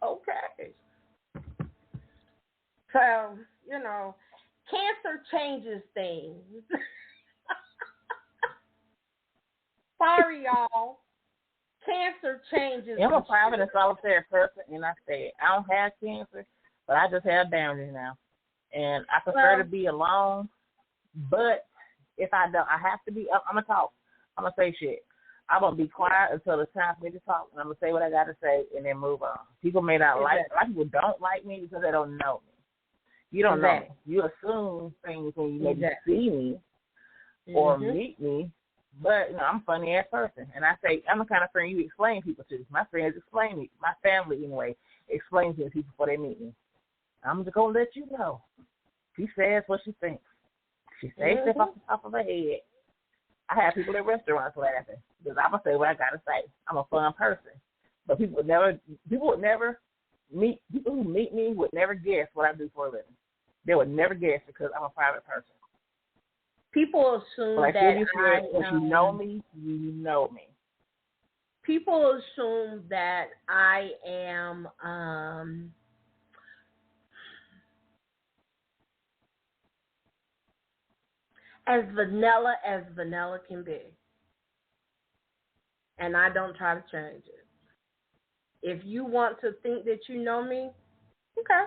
okay. So, you know, cancer changes things. Sorry, y'all. Cancer changes. I'm a private and solitary person, and I say I don't have cancer, but I just have boundaries now. And I prefer to be alone, but if I don't, I have to be up. I'm going to talk. I'm going to say shit. I'm going to be quiet until it's time for me to talk, and I'm going to say what I got to say and then move on. People may not like me. A lot of people don't like me because they don't know me. You don't know me. You assume things when you maybe see me or meet me, but I'm a funny-ass person. And I say, I'm the kind of friend you explain people to. My friends explain me. My family, anyway, explains to people before they meet me. I'm just going to let you know. She says what she thinks. She says stuff off the top of her head. I have people at restaurants laughing because I'm going to say what I got to say. I'm a fun person. But people who meet me would never guess what I do for a living. They would never guess because I'm a private person. People assume like that if you know me, you know me. People assume that I am as vanilla can be. And I don't try to change it. If you want to think that you know me, okay.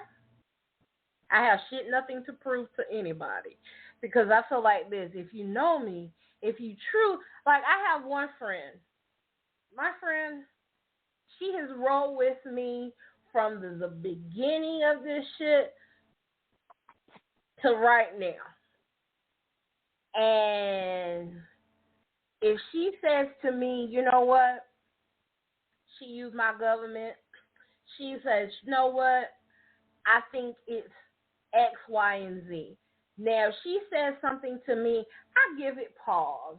I have nothing to prove to anybody. Because I feel like this, if you know me, if you like I have one friend. My friend, she has rolled with me from the beginning of this shit to right now. And if she says to me, you know what? She used my government. She says, you know what? I think it's X, Y, and Z. Now, if she says something to me, I give it pause.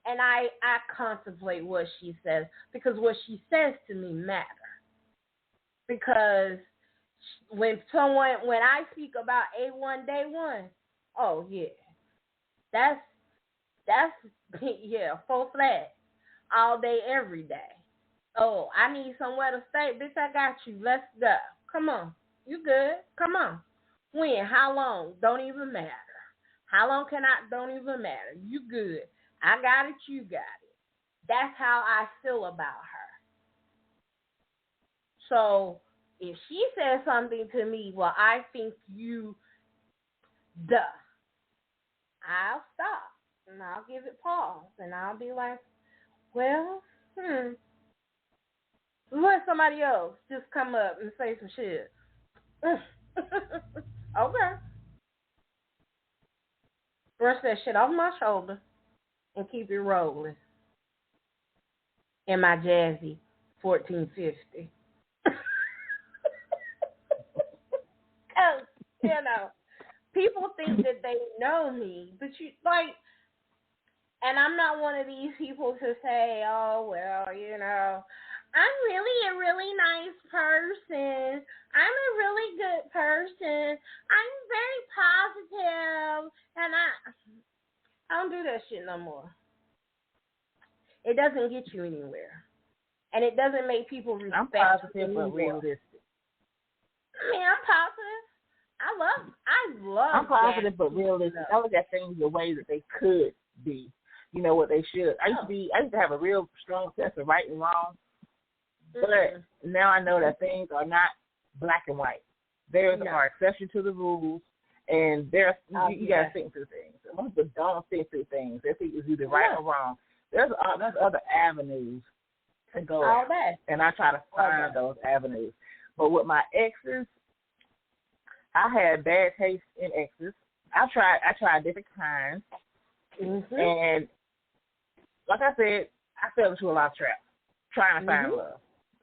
And I contemplate what she says because what she says to me matters. Because when I speak about A1 Day 1, oh, yeah. That's yeah, full flat. All day, every day. Oh, I need somewhere to stay. Bitch, I got you. Let's go. Come on. You good? Come on. When? How long? Don't even matter. How long can I? Don't even matter. You good. I got it. You got it. That's how I feel about her. So if she says something to me, well, I think you, I'll stop and I'll give it pause and I'll be like, well, let somebody else just come up and say some shit. Okay. Brush that shit off my shoulder and keep it rolling. In my jazzy 1450. Because, people think that they know me, but and I'm not one of these people to say, oh, well, I'm really a really nice person. I'm a really good person. I'm very positive, and I don't do that shit no more. It doesn't get you anywhere, and it doesn't make people respect I'm positive but realistic. I mean, I'm positive. I love. I'm positive but realistic. I look at things the way that they could be. You know what they should. I used to have a real strong sense of right and wrong, but now I know that things are not black and white. There are exceptions to the rules, and you got to think through things. Most people don't think through things. They think it's either right or wrong. There's other avenues to go at, and I try to find those avenues. But with my exes, I had bad taste in exes. I tried different kinds, and like I said, I fell into a lot of traps trying to find love.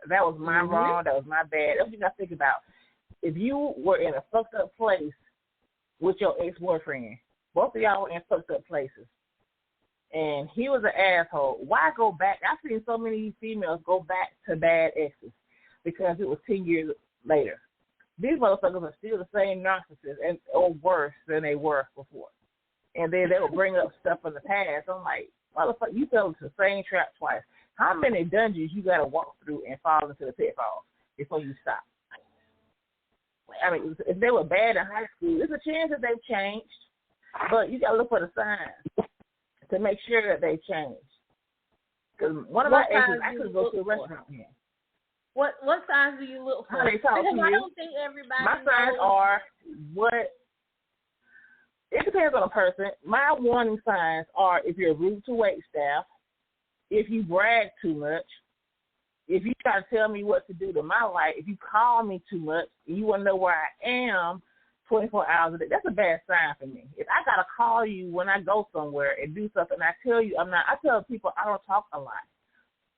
That was my wrong. That was my bad. That's what you got to think about. If you were in a fucked up place with your ex-boyfriend, both of y'all were in fucked up places, and he was an asshole, why go back? I've seen so many females go back to bad exes because it was 10 years later. These motherfuckers are still the same narcissists or worse than they were before. And then they'll bring up stuff from the past. I'm like, motherfucker, you fell into the same trap twice. How many dungeons you got to walk through and fall into the pitfalls before you stop? I mean, if they were bad in high school, there's a chance that they've changed, but you got to look for the signs to make sure that they've changed. Because one of my exes, I could go to a restaurant here. What signs do you look for? How they talk to you. I don't think everybody My signs are what. It depends on a person. My warning signs are if you're rude to wait staff, if you brag too much, if you try to tell me what to do to my life, if you call me too much, and you want to know where I am 24 hours a day, that's a bad sign for me. If I got to call you when I go somewhere and do something, I tell you I tell people I don't talk a lot.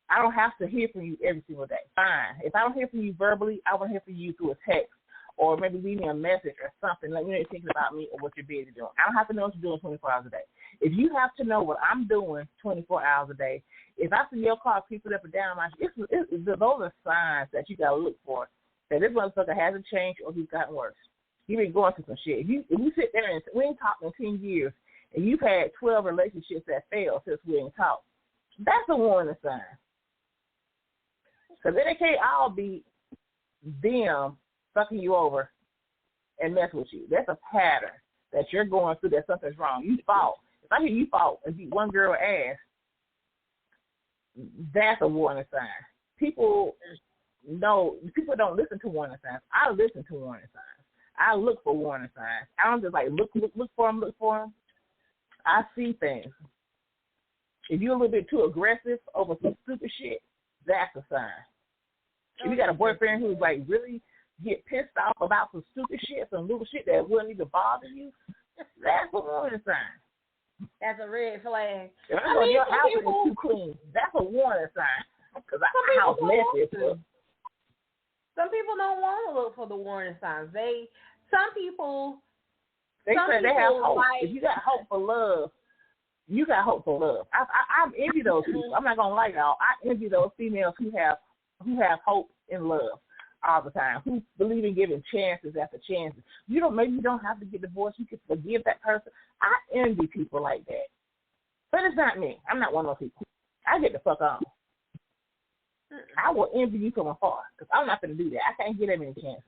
I don't have to hear from you every single day. Fine. If I don't hear from you verbally, I want to hear from you through a text or maybe leave me a message or something. Let me know you're thinking about me or what you're busy doing. I don't have to know what you're doing 24 hours a day. If you have to know what I'm doing 24 hours a day, if I see your car creeping up and down my street, those are signs that you got to look for, that this motherfucker hasn't changed or he's gotten worse. You've been going through some shit. If you sit there and we ain't talked in 10 years and you've had 12 relationships that failed since we ain't talked, that's a warning sign. Because then it can't all be them fucking you over and mess with you. That's a pattern that you're going through, that something's wrong. You fought. If I hear you fought and beat one girl ass, that's a warning sign. People don't listen to warning signs. I listen to warning signs. I look for warning signs. I don't just like look for them. I see things. If you're a little bit too aggressive over some stupid shit, that's a sign. If you got a boyfriend who's like really get pissed off about some stupid shit, some little shit that wouldn't even bother you, that's a warning sign. That's a red flag. If your house is too clean, that's a warning sign. Because our house messy. Some people don't want to look for the warning signs. Some people say they have hope. Like, if you got hope for love, you got hope for love. I envy those people. I'm not gonna lie, y'all. I envy those females who have hope in love all the time, who believe in giving chances after chances. Maybe you don't have to get divorced. You can forgive that person. I envy people like that. But it's not me. I'm not one of those people. I get the fuck on. I will envy you from afar because I'm not going to do that. I can't get that many chances.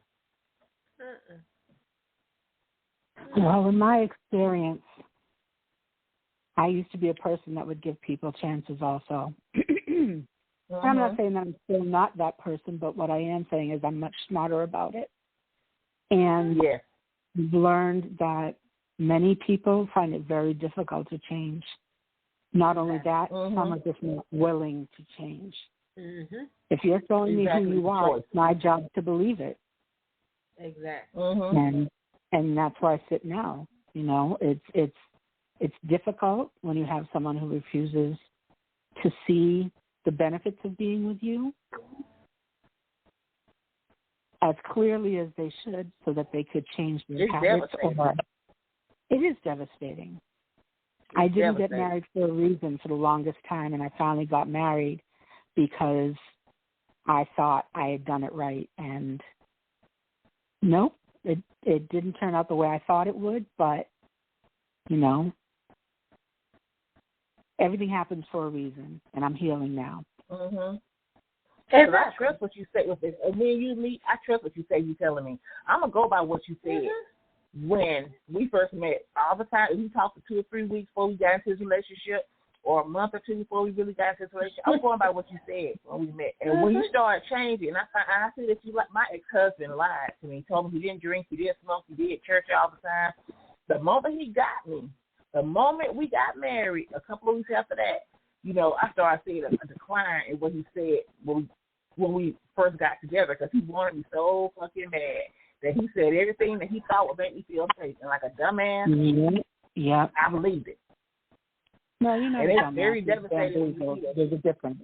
Well, in my experience, I used to be a person that would give people chances also. I'm not saying that I'm still not that person, but what I am saying is I'm much smarter about it. And I've learned that many people find it very difficult to change. Not only that, some are just not willing to change. If you're showing me who you are, it's my job to believe it. Exactly. And that's where I sit now. You know, it's difficult when you have someone who refuses to see the benefits of being with you as clearly as they should so that they could change their habits. It is devastating. I didn't get married for a reason for the longest time, and I finally got married because I thought I had done it right, and nope, it didn't turn out the way I thought it would, but, you know, everything happens for a reason, and I'm healing now. Mm-hmm. And I trust what you say with this. And when you meet, I trust what you say. You telling me. I'm gonna go by what you said when we first met. All the time, we talked for 2 or 3 weeks before we got into this relationship, or a month or two before we really got into this relationship. I'm going by what you said when we met. And when you started changing, I see that you like my ex-husband lied to me. He told me he didn't drink, he didn't smoke, he did church all the time. The moment he got me, the moment we got married, a couple of weeks after that, you know, I started seeing a decline in what he said when we first got together, because he wanted me so fucking bad that he said everything that he thought would make me feel safe. And like a dumbass, yeah, I believed it. No, you're not and a it's dumbass. very devastating. There's a difference.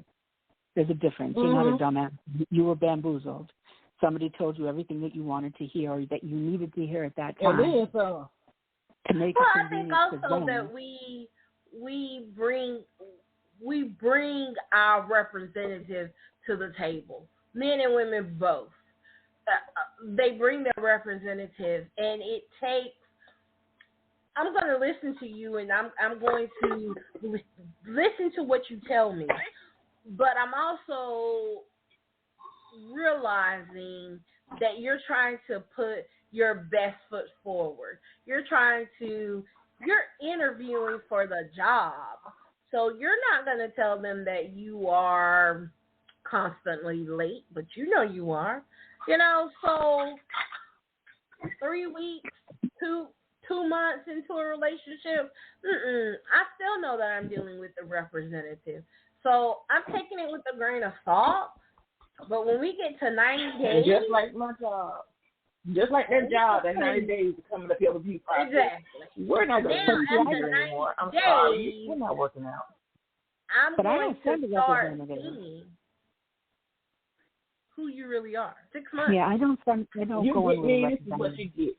There's a difference. You're not a dumbass. You were bamboozled. Somebody told you everything that you wanted to hear or that you needed to hear at that time. And then, to make well, it I think convenient also that we bring our representatives to the table, men and women both. They bring their representatives, and it takes. I'm going to listen to you, and I'm going to listen to what you tell me, but I'm also realizing that you're trying to put your best foot forward. You're interviewing for the job. So you're not going to tell them that you are constantly late, but you know you are. You know, so 3 weeks, 2 months into a relationship, I still know that I'm dealing with the representative. So I'm taking it with a grain of salt. But when we get to 90 days... Just like my job. Just like that job, that 90 days is coming up here with you. Exactly. We're not going to after 90 anymore. I'm days, sorry. We're not working out. I'm going to start seeing who you really are. 6 months. Yeah, I don't go in with this is what you get.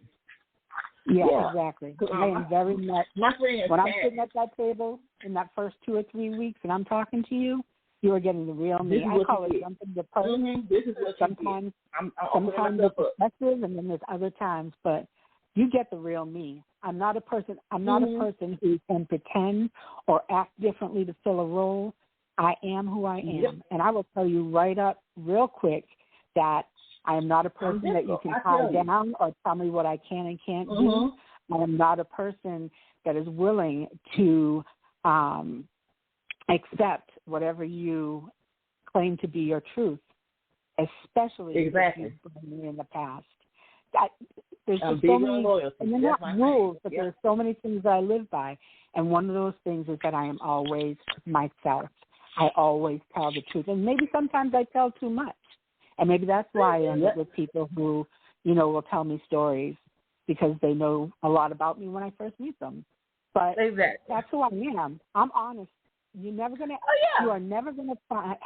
Yeah, exactly. I am very much. My friend, when I'm sitting at that table in that first 2 or 3 weeks and I'm talking to you, you are getting the real me. I call it jumping the post. This is what sometimes it's excessive, and then there's other times, but you get the real me. I'm not a person. I'm not a person who can pretend or act differently to fill a role. I am who I am, and I will tell you right up, real quick, that I am not a person that you can tie down or tell me what I can and can't do. I am not a person that is willing to accept whatever you claim to be your truth, especially if you've been in the past. There's just so many, and they're not rules, but there's so many things that I live by. And one of those things is that I am always myself. I always tell the truth. And maybe sometimes I tell too much. And maybe that's why I end up with people who, you know, will tell me stories because they know a lot about me when I first meet them. But that's who I am. I'm honest. You're never gonna. You are never gonna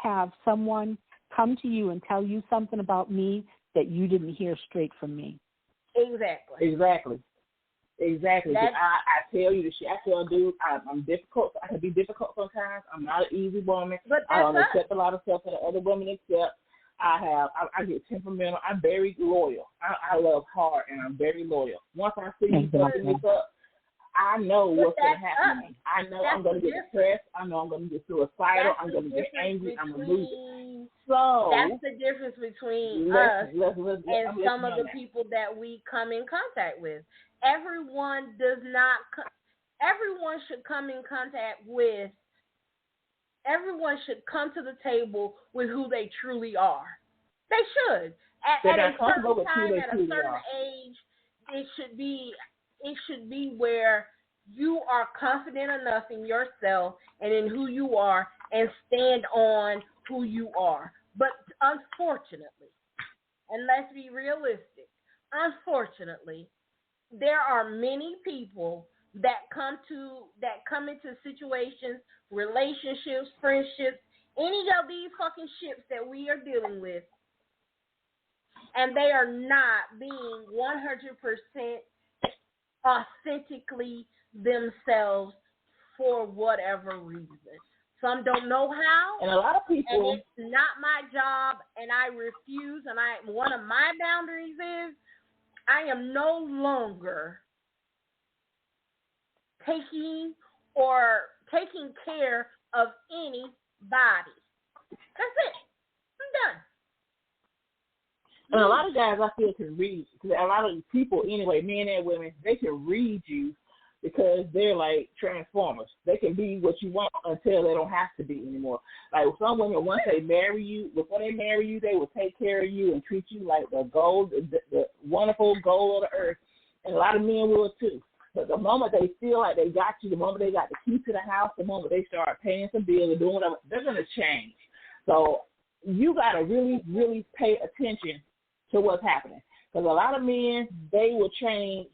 have someone come to you and tell you something about me that you didn't hear straight from me. Exactly. I tell you the shit. I tell dude, I'm difficult. I can be difficult sometimes. I'm not an easy woman. But I don't accept a lot of stuff that other women accept. I get temperamental. I'm very loyal. I love hard, and I'm very loyal. Once I see you fucking this up, I know what's going to happen. I know I'm going to get depressed. I know I'm going to get suicidal. I'm going to get angry. I'm going to lose it. So that's the difference between us and some of the people that we come in contact with. Everyone should come in contact with. Everyone should come to the table with who they truly are. They should. At a certain time, at a certain age, it should be where you are confident enough in yourself and in who you are and stand on who you are. But unfortunately, and let's be realistic, unfortunately, there are many people that come into situations, relationships, friendships, any of these fucking ships that we are dealing with, and they are not being 100% authentically themselves for whatever reason. Some don't know how. And a lot of people. And it's not my job, and I refuse. And one of my boundaries is I am no longer taking care of anybody. That's it. I'm done. And a lot of guys I feel can read. Because a lot of people, anyway, men and women, they can read you because they're like transformers. They can be what you want until they don't have to be anymore. Like some women, once they marry you, before they marry you, they will take care of you and treat you like the gold, the wonderful gold of the earth. And a lot of men will too. But the moment they feel like they got you, the moment they got the key to the house, the moment they start paying some bills or doing whatever, they're going to change. So you got to really, really pay attention to what's happening. Because a lot of men, they will change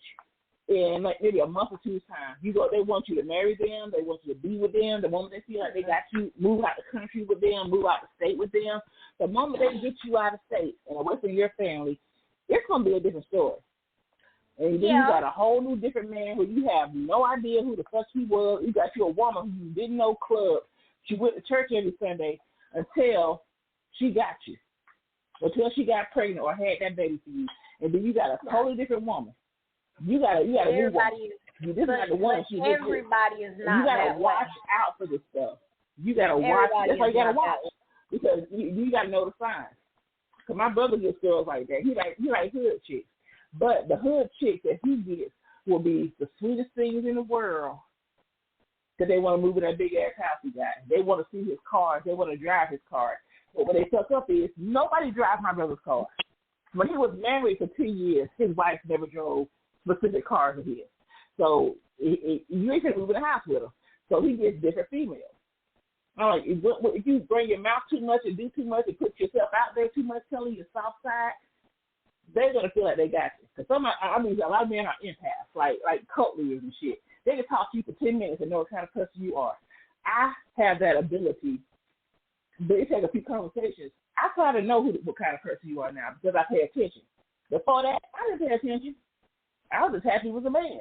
in like maybe a month or two's time. They want you to marry them. They want you to be with them. The moment they feel like they got you, move out the country with them, move out the state with them. The moment they get you out of state and away from your family, it's going to be a different story. And then you got a whole new different man who you have no idea who the fuck he was. You got you a woman who you didn't know club. She went to church every Sunday until she got you. Until she got pregnant or had that baby for you. And then you got a totally different woman. You got a new woman. This is not the one she gets. Everybody is not. You got to watch out for this stuff. You got to watch. That's why you got to watch. Because you got to know the signs. Because my brother gets girls like that. He like hood chicks. But the hood chicks that he gets will be the sweetest things in the world. Because they want to move in that big ass house he got. They want to see his cars. They want to drive his cars. But what they fuck up is nobody drives my brother's car. When he was married for 2 years, his wife never drove specific cars of his. So you ain't going to move in the house with him. So he gets different females. I'm like, if you bring your mouth too much and do too much and put yourself out there too much, telling your soft side, they're going to feel like they got you. Because a lot of men are empaths, like cult leaders and shit. They can talk to you for 10 minutes and know what kind of person you are. I have that ability. But it takes a few conversations. I try to know what kind of person you are now because I pay attention. Before that, I didn't pay attention. I was just happy with a man.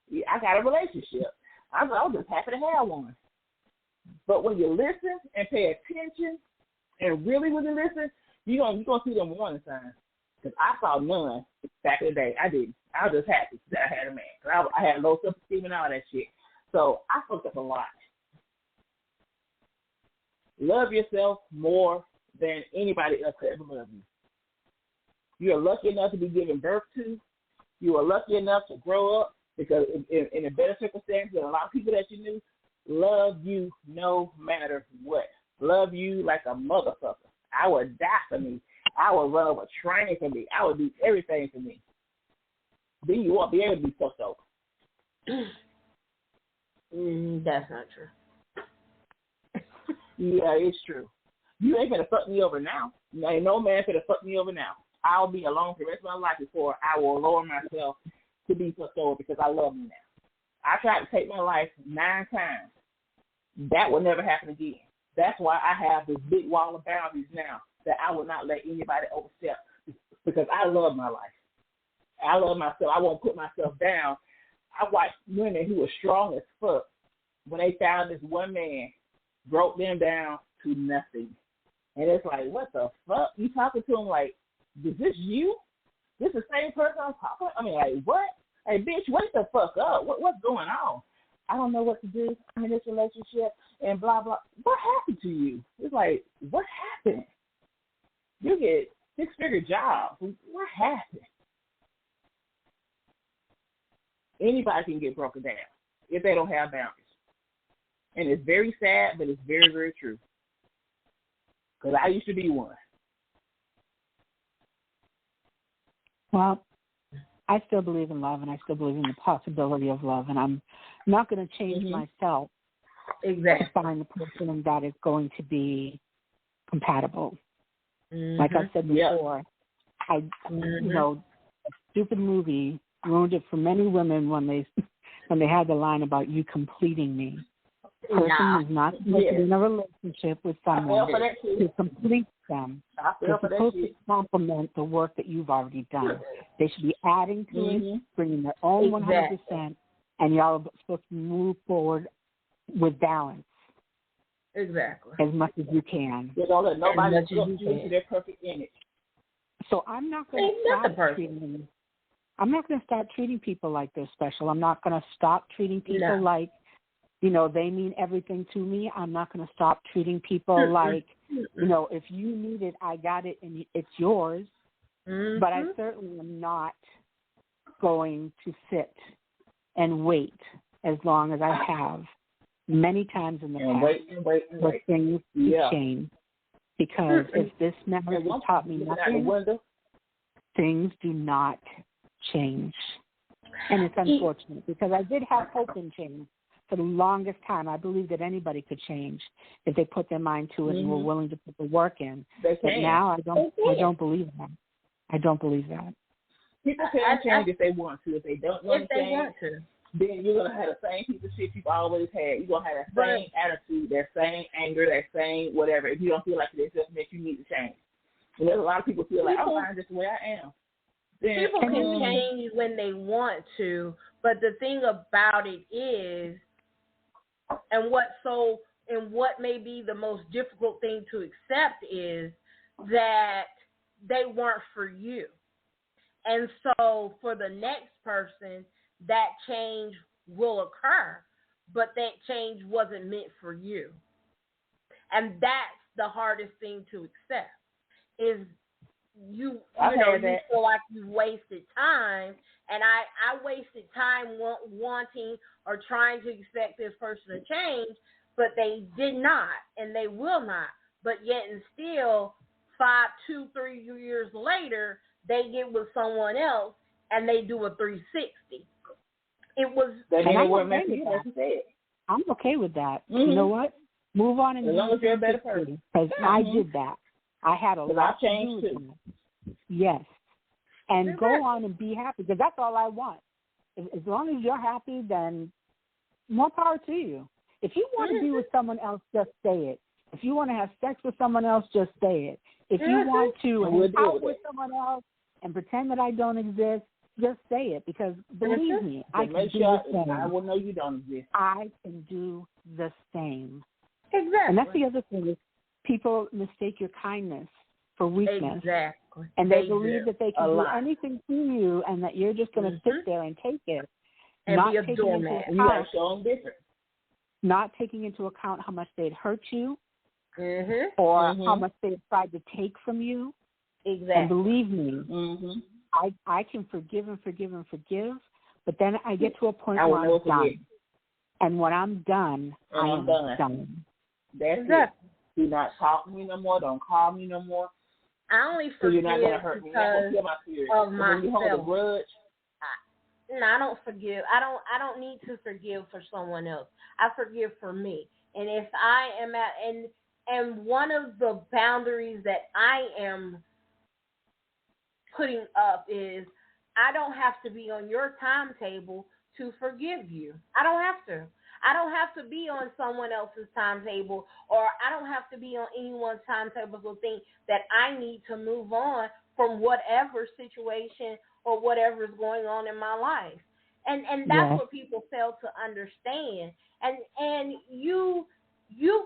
Yeah, I got a relationship. I was just happy to have one. But when you listen and pay attention and really listen, you're gonna see them warning signs. Because I saw none back in the day. I didn't. I was just happy that I had a man. I had low self-esteem and all that shit. So I fucked up a lot. Love yourself more than anybody else could ever love you. You are lucky enough to be given birth to. You are lucky enough to grow up because in a better circumstance than a lot of people that you knew love you no matter what. Love you like a motherfucker. I would die for me. I would run over train for me. I would do everything for me. Then you won't be able to be fucked over. That's not true. Yeah, it's true. You ain't gonna fuck me over now. Ain't no man gonna fuck me over now. I'll be alone for the rest of my life before I will lower myself to be fucked over because I love me now. I tried to take my life 9 times. That will never happen again. That's why I have this big wall of boundaries now that I will not let anybody overstep because I love my life. I love myself. I won't put myself down. I watched women who were strong as fuck when they found this one man broke them down to nothing. And it's like, what the fuck? You talking to him like, is this you? This the same person I'm talking? I mean, like, what? Hey, bitch, wake the fuck up. What's going on? I don't know what to do. I'm in this relationship and blah, blah. What happened to you? It's like, what happened? You get 6-figure jobs. What happened? Anybody can get broken down if they don't have boundaries. And it's very sad, but it's very, very true. Because I used to be one. Well, I still believe in love, and I still believe in the possibility of love, and I'm not going to change myself to find the person that is going to be compatible. Like I said before, a stupid movie ruined it for many women when they had the line about you completing me. Person is not in a relationship with someone to complete them. They're supposed to complement the work that you've already done. They should be adding to it, bringing their own 100%, and y'all are supposed to move forward with balance. Exactly. as much as you can. You don't let nobody look you into their perfect image. So I'm not going to stop treating them. I'm not going to start treating people like they're special. I'm not going to stop treating people like, you know, they mean everything to me. I'm not going to stop treating people like, you know, if you need it, I got it, and it's yours. But I certainly am not going to sit and wait as long as I have many times in the past for things to change. Because if this marriage has taught me nothing, things do not change. And it's unfortunate because I did have hope in change. For the longest time, I believed that anybody could change if they put their mind to it and were willing to put the work in. But now I don't believe that. I don't believe that. People can change if they want to. If they don't want to change, then you're going to have the same piece of shit you've always had. You're going to have that same attitude, that same anger, that same whatever. If you don't feel like it, it doesn't make you need to change. And there's a lot of people feel like, I'm fine just the way I am. People can change when they want to, but the thing about it is, and what may be the most difficult thing to accept is that they weren't for you. And so for the next person, that change will occur, but that change wasn't meant for you. And that's the hardest thing to accept is you feel like you wasted time, and I wasted time wanting or trying to expect this person to change, but they did not, and they will not. But yet and still, 2-3 years later, they get with someone else and they do a 360. It was. I'm okay with that. You know what? Move on and as long as you're a better person. Because I did that. I had a lot to do with that. Yes. And go on and be happy, because that's all I want. As long as you're happy, then more power to you. If you want to be with someone else, just say it. If you want to have sex with someone else, just say it. If you want to hang out with someone else and pretend that I don't exist, just say it. Because believe me, I can do the same. I will know you don't exist. I can do the same. Exactly. And that's the other thing is people mistake your kindness for weakness. Exactly. And they believe that they can do anything to you and that you're just going to sit there and take it. And not be a doormat. You got to show them different. Not taking into account how much they'd hurt you or how much they've tried to take from you. Exactly. And believe me, I can forgive and forgive and forgive, but then I get to a point where I'm done. And when I'm done, I am done. That's it. Do not talk to me no more. Don't call me no more. I only forgive so you're not going to hurt me. Of myself. When you hold a grudge. I don't forgive. I don't need to forgive for someone else. I forgive for me. And if I am and one of the boundaries that I am putting up is I don't have to be on your timetable to forgive you. I don't have to. I don't have to be on someone else's timetable, or I don't have to be on anyone's timetable to think that I need to move on from whatever situation or whatever is going on in my life. And that's what people fail to understand. And you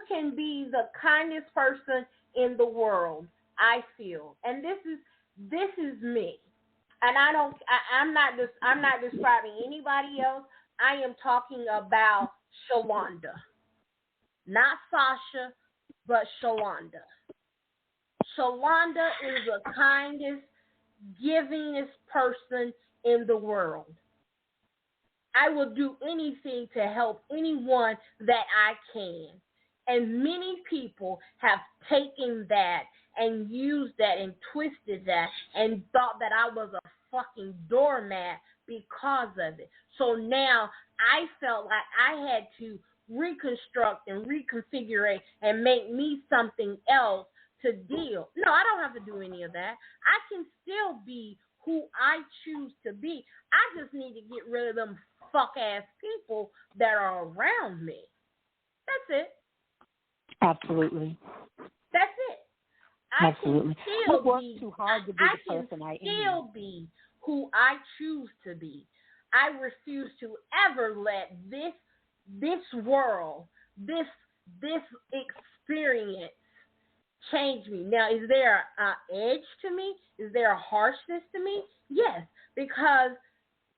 can be the kindest person in the world, I feel. And this is me. And I'm not describing anybody else. I am talking about Shawanda. Not Sasha, but Shawanda. Shawanda is the kindest, givingest person in the world. I will do anything to help anyone that I can. And many people have taken that and used that and twisted that and thought that I was a fucking doormat because of it. So now I felt like I had to reconstruct and reconfigure and make me something else to deal. No, I don't have to do any of that. I can still be who I choose to be. I just need to get rid of them fuck-ass people that are around me. That's it. Absolutely. That's it. Absolutely. I work too hard to be the person I am. I can still be who I choose to be. I refuse to ever let this world, this experience changed me. Now, is there an edge to me? Is there a harshness to me? Yes, because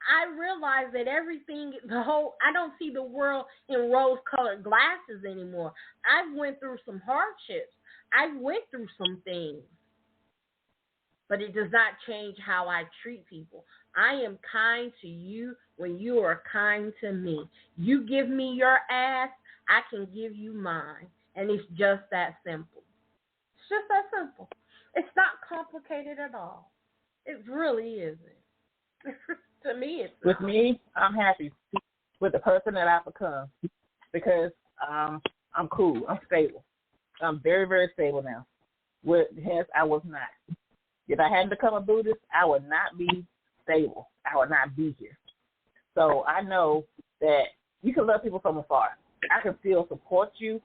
I realize that I don't see the world in rose-colored glasses anymore. I went through some hardships. I went through some things. But it does not change how I treat people. I am kind to you when you are kind to me. You give me your ass, I can give you mine. And it's just that simple. It's just that simple. It's not complicated at all. It really isn't. To me, it's not. With me, I'm happy with the person that I've become because I'm cool. I'm stable. I'm very, very stable now. Hence, I was not. If I hadn't become a Buddhist, I would not be stable. I would not be here. So I know that you can love people from afar. I can still support you.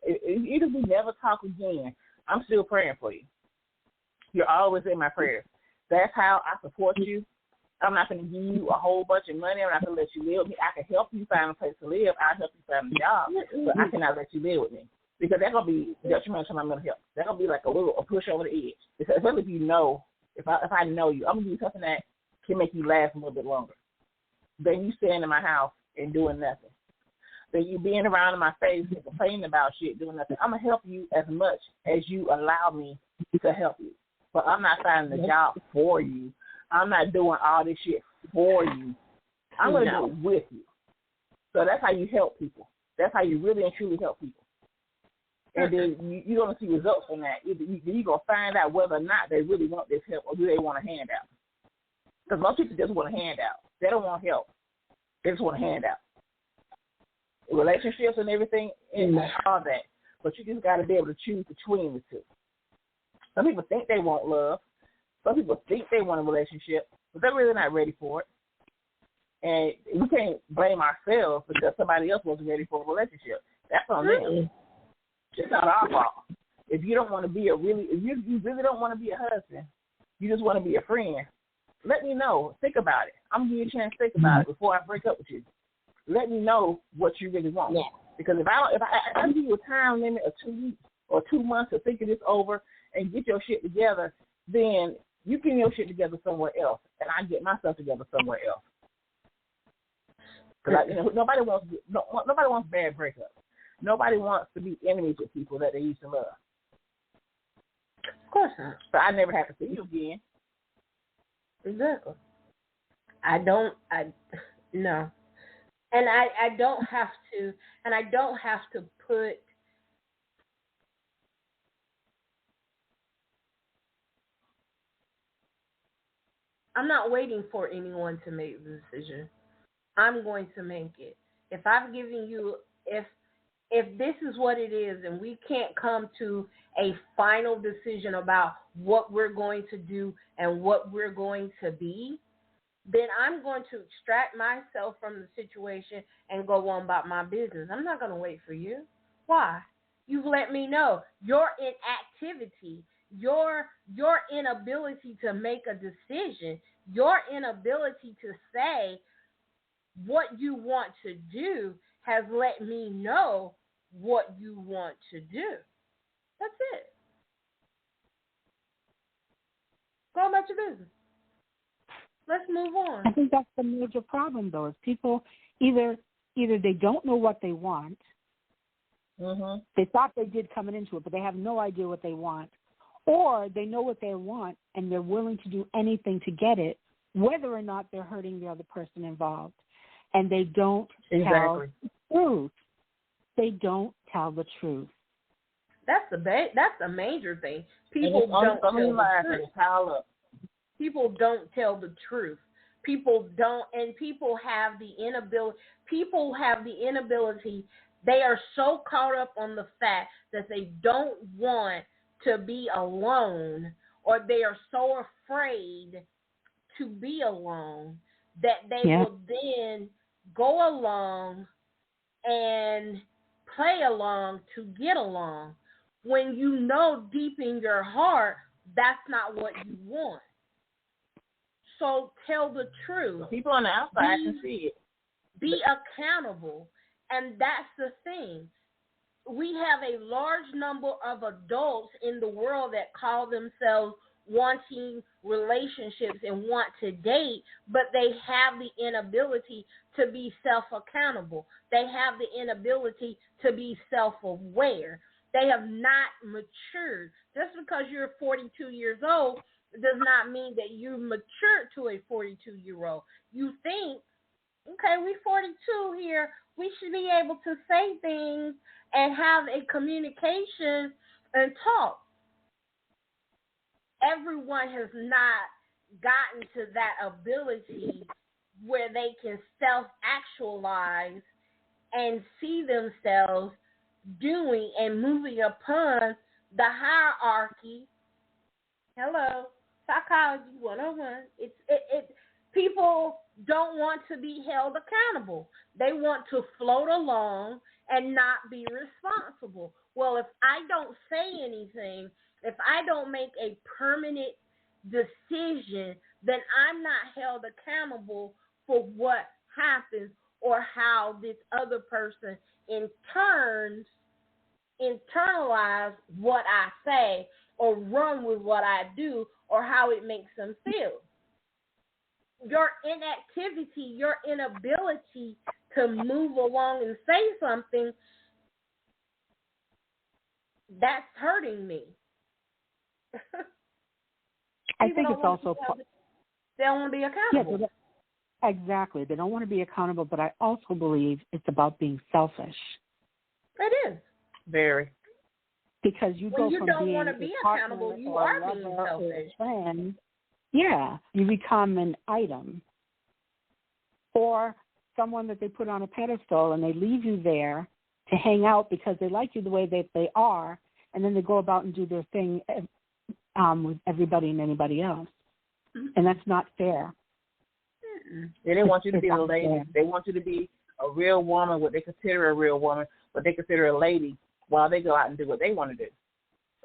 Even if we never talk again, I'm still praying for you. You're always in my prayers. That's how I support you. I'm not going to give you a whole bunch of money. I'm not going to let you live with me. I can help you find a place to live. I'll help you find a job, but I cannot let you live with me because that's going to be detrimental to my mental health. That's going to be like a push over the edge. Because especially if you know, if I know you, I'm going to do something that can make you last a little bit longer than you staying in my house and doing nothing. Than you being around in my face and complaining about shit, doing nothing. I'm going to help you as much as you allow me to help you. But I'm not finding a job for you. I'm not doing all this shit for you. I'm going to do it with you. So that's how you help people. That's how you really and truly help people. And then you're going to see results from that. You're going to find out whether or not they really want this help or do they want a handout. Because most people just want a handout. They don't want help. They just want a handout. Relationships and everything and all that. But you just got to be able to choose between the two. Some people think they want love. Some people think they want a relationship, but they're really not ready for it. And we can't blame ourselves because somebody else wasn't ready for a relationship. That's on them. It's not our fault. If you don't want to be if you really don't want to be a husband, you just want to be a friend, let me know. Think about it. I'm going to give you a chance to think about it before I break up with you. Let me know what you really want. Yeah. Because if I give you a time limit of 2 weeks or 2 months to think of this over and get your shit together, then you get your shit together somewhere else, and I get myself together somewhere else. Because nobody wants bad breakups. Nobody wants to be enemies with people that they used to love. Of course not. But I never have to see you again. Exactly. No. And I don't have to put I'm not waiting for anyone to make the decision. I'm going to make it. If I've given you, if this is what it is and we can't come to a final decision about what we're going to do and what we're going to be, then I'm going to extract myself from the situation and go on about my business. I'm not going to wait for you. Why? You've let me know your inactivity, your inability to make a decision, your inability to say what you want to do has let me know what you want to do. That's it. Go about your business. Let's move on. I think that's the major problem, though, is people either they don't know what they want. Mm-hmm. They thought they did coming into it, but they have no idea what they want. Or they know what they want, and they're willing to do anything to get it, whether or not they're hurting the other person involved. And they don't tell the truth. They don't tell the truth. That's a major thing. People don't tell the truth. People don't tell the truth. People have the inability. They are so caught up on the fact that they don't want to be alone, or they are so afraid to be alone that they will then go along and play along to get along, when you know deep in your heart that's not what you want. So tell the truth. People on the outside can see it. Be accountable. And that's the thing. we have a large number of adults in the world that call themselves wanting relationships and want to date, but they have the inability to be self-accountable. They have the inability to be self-aware. They have not matured. Just because you're 42 years old does not mean that you've matured to a 42-year-old. You think, okay, we're 42 here. We should be able to say things and have a communication and talk. Everyone has not gotten to that ability where they can self-actualize and see themselves doing and moving upon the hierarchy. Hello, psychology 101. People don't want to be held accountable. They want to float along and not be responsible. Well, if I don't say anything, if I don't make a permanent decision, then I'm not held accountable for what happens or how this other person internalize what I say or run with what I do or how it makes them feel. Your inactivity, your inability to move along and say something, that's hurting me. I think it's also... They don't want to be accountable. Yeah, exactly. They don't want to be accountable, but I also believe it's about being selfish. It is. Very. Because you go from being want to be accountable, you are being selfish. Friend, yeah, you become an item or someone that they put on a pedestal and they leave you there to hang out because they like you the way that they are, and then they go about and do their thing with everybody and anybody else. Mm-hmm. And that's not fair. They didn't want you to be a lady. Fair. They want you to be a real woman, what they consider a real woman, what they consider a lady, while they go out and do what they want to do.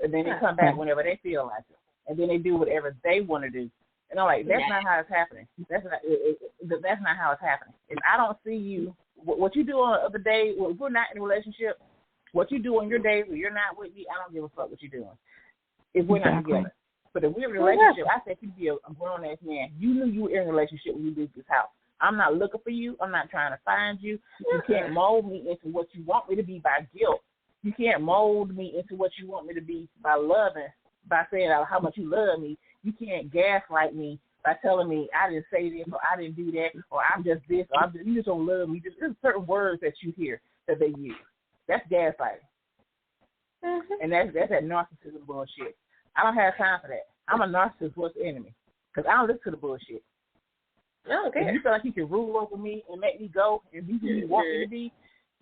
And then they come back whenever they feel like it. And then they do whatever they want to do. And I'm like, that's not how it's happening. That's not how it's happening. If I don't see you, what you do on the other day, if we're not in a relationship, what you do on your days when you're not with me, I don't give a fuck what you're doing. If we're not together. But if we're in a relationship, I said you be a grown-ass man. You knew you were in a relationship when you leave this house. I'm not looking for you. I'm not trying to find you. You can't mold me into what you want me to be by guilt. You can't mold me into what you want me to be by loving, by saying how much you love me. You can't gaslight me by telling me I didn't say this or I didn't do that or I'm just this or you just don't love me. There's certain words that you hear that they use. That's gaslighting. Mm-hmm. And that's that narcissism bullshit. I don't have time for that. I'm a narcissist's worst enemy because I don't listen to the bullshit. I don't care. If you feel like you can rule over me and make me go and be who you want me to be,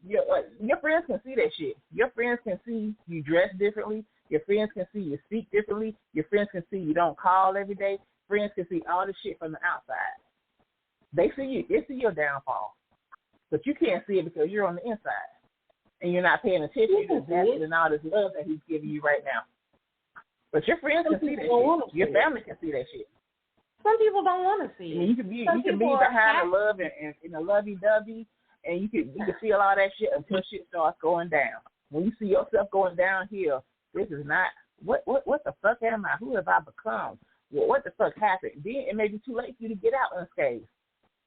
your friends can see that shit. Your friends can see you dress differently. Your friends can see you speak differently. Your friends can see you don't call every day. Friends can see all this shit from the outside. They see you. They see your downfall. But you can't see it because you're on the inside. And you're not paying attention to investing in all this love that he's giving you right now. But your friends can see that shit. Your family can see that shit. Some people don't want to see it. You can be behind the love and in a lovey-dovey, and you can feel all that shit until shit starts going down. When you see yourself going downhill, this is not what the fuck am I? Who have I become? What the fuck happened? Then it may be too late for you to get out unscathed.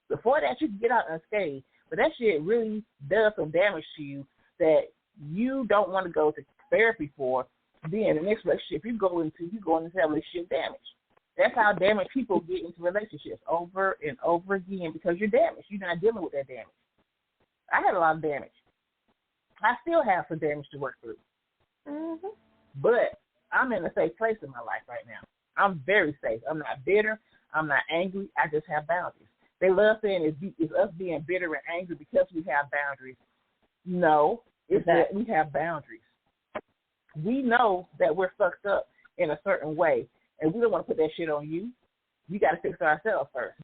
Before that, you can get out unscathed, but that shit really does some damage to you that you don't want to go to therapy for. Then the next relationship you go into that relationship damage. That's how damaged people get into relationships over and over again because you're damaged. You're not dealing with that damage. I had a lot of damage. I still have some damage to work through. Mm-hmm. But I'm in a safe place in my life right now. I'm very safe. I'm not bitter. I'm not angry. I just have boundaries. They love saying it's us being bitter and angry because we have boundaries. No, it's that we have boundaries. We know that we're fucked up in a certain way, and we don't want to put that shit on you. You got to fix it ourselves first.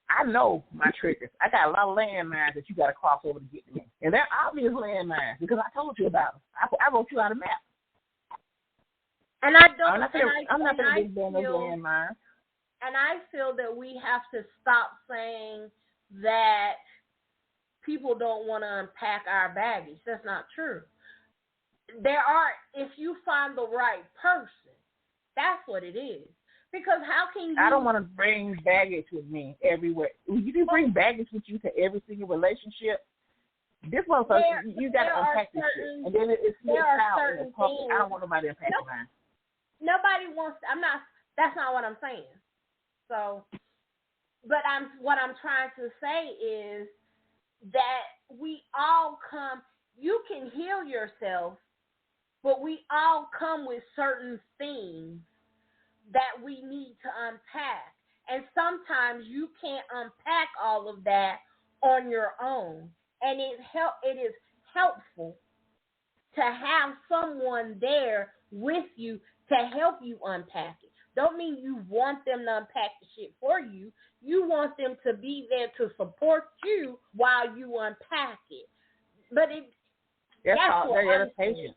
I know my triggers. I got a lot of landmines that you got to cross over to get to me. And they're obvious landmines because I told you about them. I wrote you out a map. And I don't. I'm not going to be doing those landmines. And I feel that we have to stop saying that people don't want to unpack our baggage. That's not true. if you find the right person, that's what it is. Because how can you? I don't want to bring baggage with me everywhere. You can bring baggage with you to every single relationship. This motherfucker, you got to unpack this shit. And then it's slipped out in the public. I don't want nobody unpacking mine. Nobody wants, that's not what I'm saying. So, but what I'm trying to say is that we all come, you can heal yourself, but we all come with certain things that we need to unpack. And sometimes you can't unpack all of that on your own. And it is helpful to have someone there with you to help you unpack it. Don't mean you want them to unpack the shit for you. You want them to be there to support you while you unpack it. But that's patience.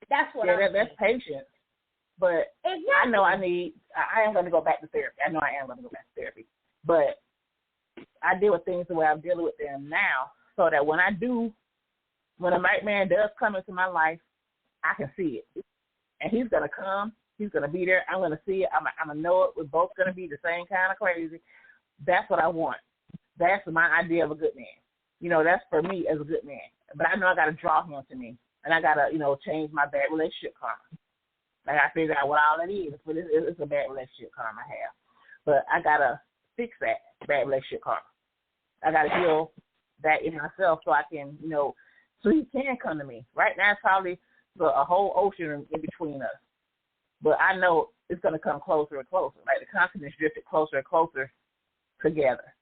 That's what I'm saying. That's patience. But exactly. I know I am going to go back to therapy. I know I am going to go back to therapy. But I deal with things the way I'm dealing with them now, so that when a right man does come into my life, I can see it. And he's going to come. He's going to be there. I'm going to see it. I'm going to know it. We're both going to be the same kind of crazy. That's what I want. That's my idea of a good man. That's for me as a good man. But I know I got to draw him to me. And I got to, change my bad relationship karma. Like, I figure out what all that is. But it's a bad relationship karma I have. But I got to fix that bad relationship karma. I got to heal that in myself so I can, so he can come to me. Right now, it's probably a whole ocean in between us. But I know it's going to come closer and closer. Like, the continents drifted closer and closer together.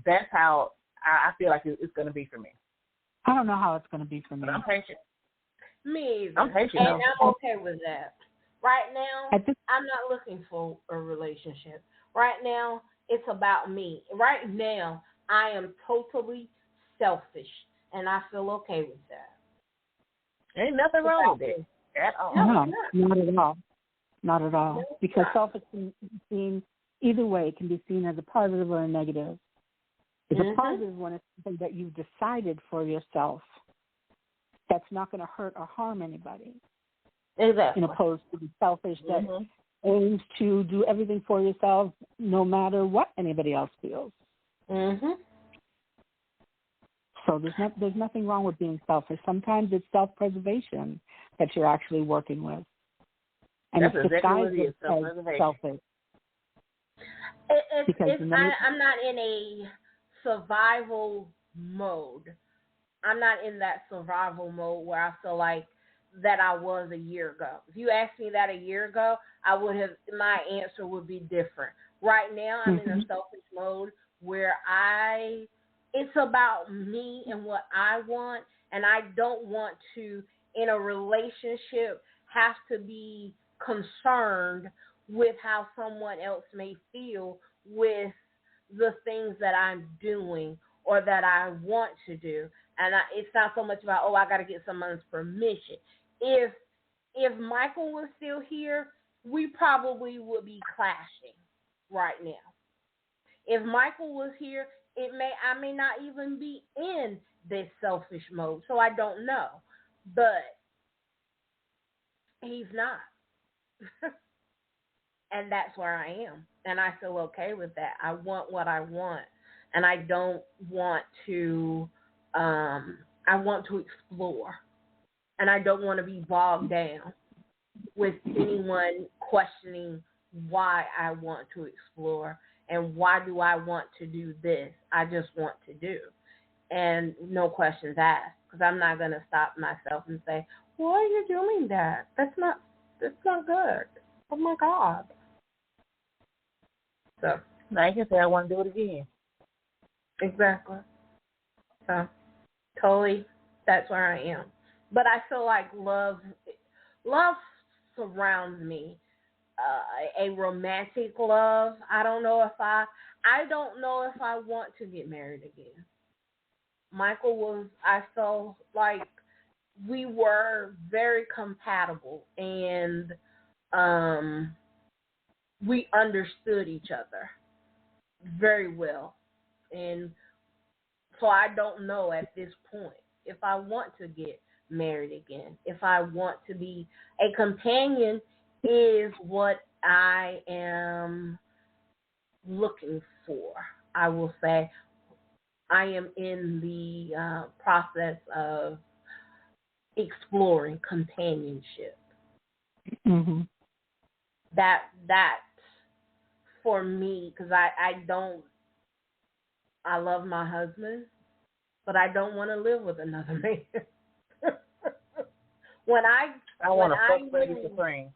That's how I feel like it's going to be for me. I don't know how it's going to be for me. But I'm patient. Me either. I'm patient. And I'm okay with that. Right now, I'm not looking for a relationship. Right now, it's about me. Right now, I am totally selfish, and I feel okay with that. Ain't nothing wrong with it at all. No, not at all. Not at all. Because selfish can be seen either way. It can be seen as a positive or a negative. It's a positive when it's something that you've decided for yourself that's not going to hurt or harm anybody. Exactly. In opposed to the selfish that aims to do everything for yourself no matter what anybody else feels. So there's nothing wrong with being selfish. Sometimes it's self-preservation that you're actually working with. And that's it's disguised as selfish. I'm not in a survival mode. I'm not in that survival mode where I feel like that I was a year ago. If you asked me that a year ago, my answer would be different. Right now, I'm in a selfish mode where it's about me and what I want, and I don't want to, in a relationship, have to be concerned with how someone else may feel with the things that I'm doing or that I want to do. And it's not so much about, I got to get someone's permission. If Michael was still here, we probably would be clashing right now. If Michael was here, I may not even be in this selfish mode, so I don't know. But he's not. And that's where I am. And I feel okay with that. I want what I want. And I don't want to, I want to explore. And I don't want to be bogged down with anyone questioning why I want to explore and why do I want to do this. I just want to do. And no questions asked. Because I'm not going to stop myself and say, why are you doing that? That's not good. Oh, my God. So now you can say I want to do it again. Exactly. So totally, that's where I am. But I feel like love surrounds me. A romantic love. I don't know if I want to get married again. Michael I felt like we were very compatible and we understood each other very well. And so I don't know at this point if I want to get married again. If I want to be a companion is what I am looking for. I will say I am in the process of exploring companionship. Mm-hmm. That for me, because I love my husband, but I don't want to live with another man. when I want to fuck Lady Supreme.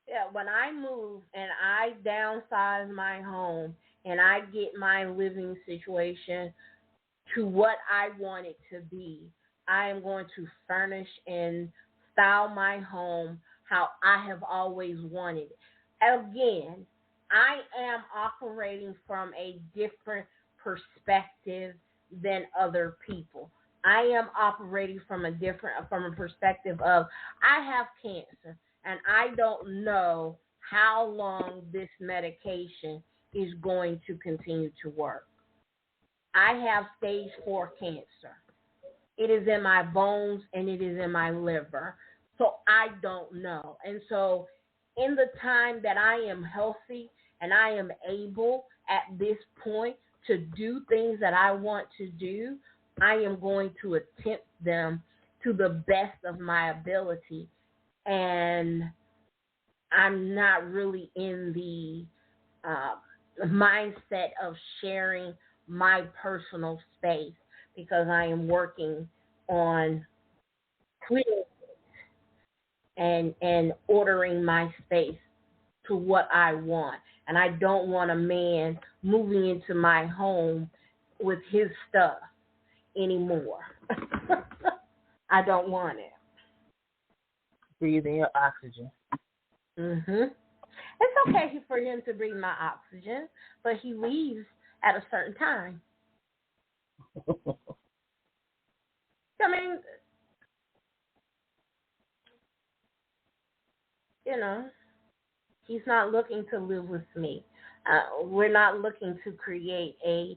Yeah, when I move and I downsize my home and I get my living situation to what I want it to be, I am going to furnish and style my home how I have always wanted it. Again, I am operating from a different perspective than other people. I am operating from a perspective of I have cancer and I don't know how long this medication is going to continue to work. I have stage 4 cancer. It is in my bones and it is in my liver. So I don't know. And so in the time that I am healthy and I am able at this point to do things that I want to do, I am going to attempt them to the best of my ability. And I'm not really in the mindset of sharing my personal space because I am working on clearing and ordering my space to what I want. And I don't want a man moving into my home with his stuff anymore. I don't want it. Breathing your oxygen. Mhm. It's okay for him to breathe my oxygen, but he leaves at a certain time. I mean, he's not looking to live with me. We're not looking to create a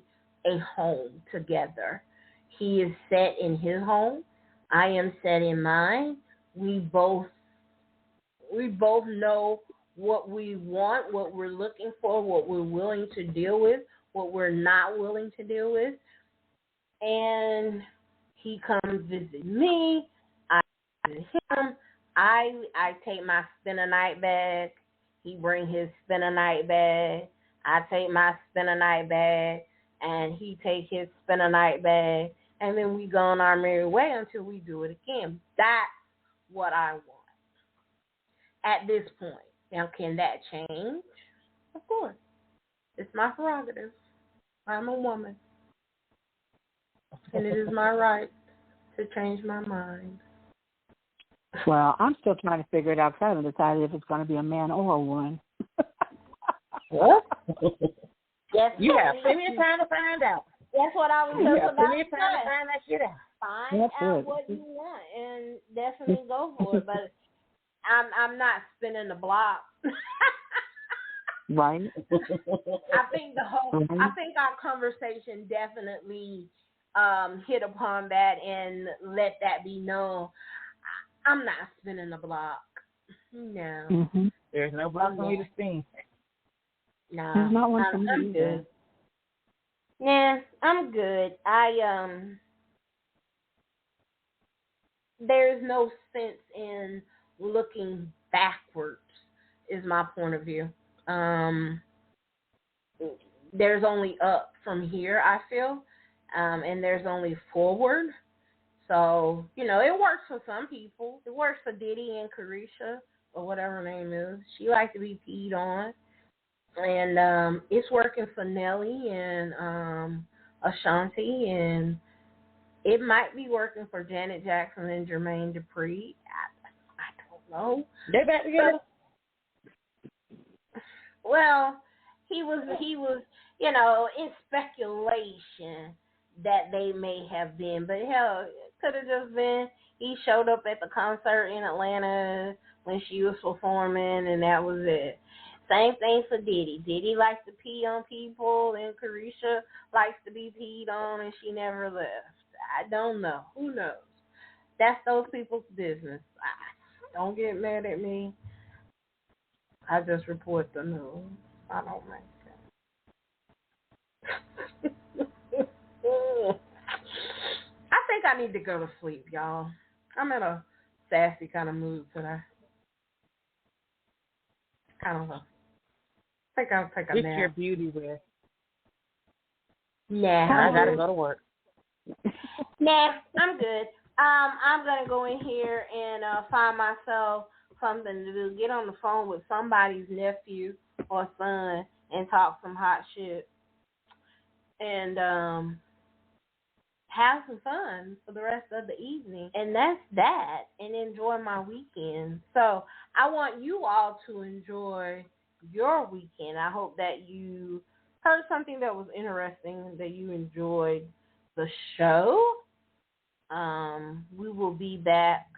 home together. He is set in his home. I am set in mine. We both know what we want, what we're looking for, what we're willing to deal with, what we're not willing to deal with. And he comes visit me. I visit him. I take my spend a night bag. He bring his spend a night bag. I take my spend a night bag, and he take his spend a night bag, and then we go on our merry way until we do it again. That's what I want at this point. Now, can that change? Of course. It's my prerogative. I'm a woman. And it is my right to change my mind. Well, I'm still trying to figure it out because I haven't decided if it's going to be a man or a woman. What? Yes, you have plenty of time to find out. That's what I was just about to say. You have plenty of time to find that shit out. Find out what you want and definitely go for it. But I'm not spinning the block. Right. I think our conversation definitely hit upon that and let that be known. I'm not spinning the block. No. Mm-hmm. There's no block for me to spin. No. There's not one for me I'm either. good. Yeah, I'm good. There's no sense in looking backwards, is my point of view. There's only up from here, I feel, and there's only forward. So, it works for some people. It works for Diddy and Carisha, or whatever her name is. She likes to be peed on. And it's working for Nelly and Ashanti, and it might be working for Janet Jackson and Jermaine Dupri. I don't know. They back together? Well, he was, in speculation that they may have been, but hell, it could have just been he showed up at the concert in Atlanta when she was performing, and that was it. Same thing for Diddy. Diddy likes to pee on people, and Carisha likes to be peed on, and she never left. I don't know. Who knows? That's those people's business. Don't get mad at me. I just report the news. I don't make sense. I think I need to go to sleep, y'all. I'm in a sassy kind of mood today. I think I'll take a nap. Get your beauty rest. Nah, I gotta go to work. Nah, I'm good. I'm gonna go in here and find myself something to do. Get on the phone with somebody's nephew or son and talk some hot shit. And have some fun for the rest of the evening. And that's that. And enjoy my weekend. So I want you all to enjoy your weekend. I hope that you heard something that was interesting, that you enjoyed the show. We will be back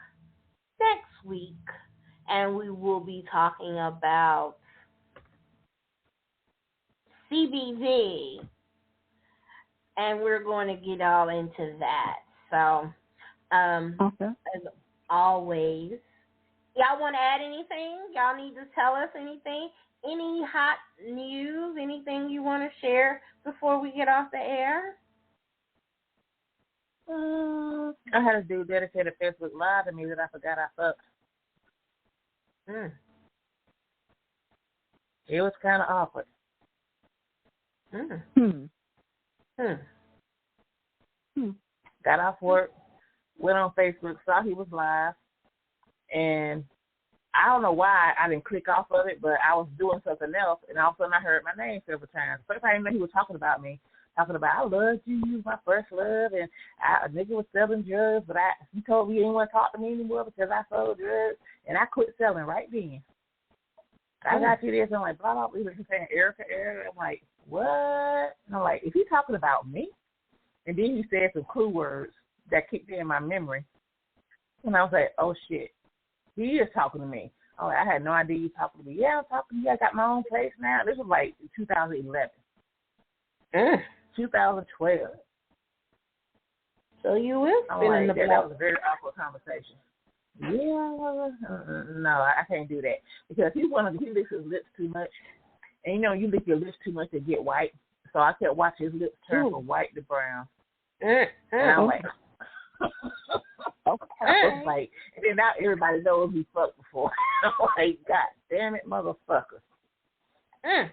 next week, and we will be talking about CBD, and we're going to get all into that. So, as always, y'all want to add anything? Y'all need to tell us anything? Any hot news? Anything you want to share before we get off the air? I had a dude dedicated Facebook Live to me that I forgot I fucked. It was kind of awkward. Got off work, went on Facebook, saw he was live, and I don't know why I didn't click off of it, but I was doing something else, and all of a sudden I heard my name several times. First I didn't know he was talking about me. Talking about, I loved you, you was my first love, and a nigga was selling drugs, but he told me he didn't want to talk to me anymore because I sold drugs, and I quit selling right then. I got you this, and I'm like, blah, blah, blah. He was saying, Erica. I'm like, what? And I'm like, is he talking about me? And then he said some clue words that kicked in my memory. And I was like, oh, shit. He is talking to me. Oh, I had no idea he was talking to me. Yeah, I'm talking to you. I got my own place now. This was like 2011. 2012. So you will spin in the block. That was a very awkward conversation. Yeah, no, I can't do that because he licks his lips too much, and you lick your lips too much to get white. So I kept watching his lips turn from white to brown, and I'm like, okay. And then now everybody knows he fucked before. I'm like, God damn it, motherfucker. Okay.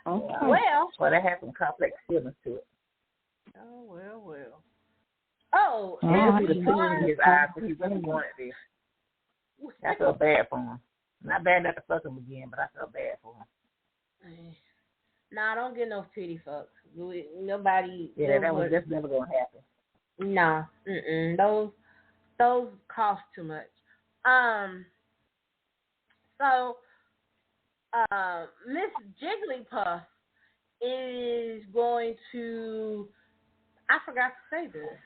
Well, that had some complex feelings to it. Oh, well. Oh, you can see the feeling in his eyes because he really wanted this. I felt bad for him. Not bad enough to fuck him again, but I felt bad for him. Nah, don't get no pity fucks. Nobody. Yeah, that's never gonna happen. Nah, those cost too much. So, Miss Jigglypuff is going to. I forgot to say this.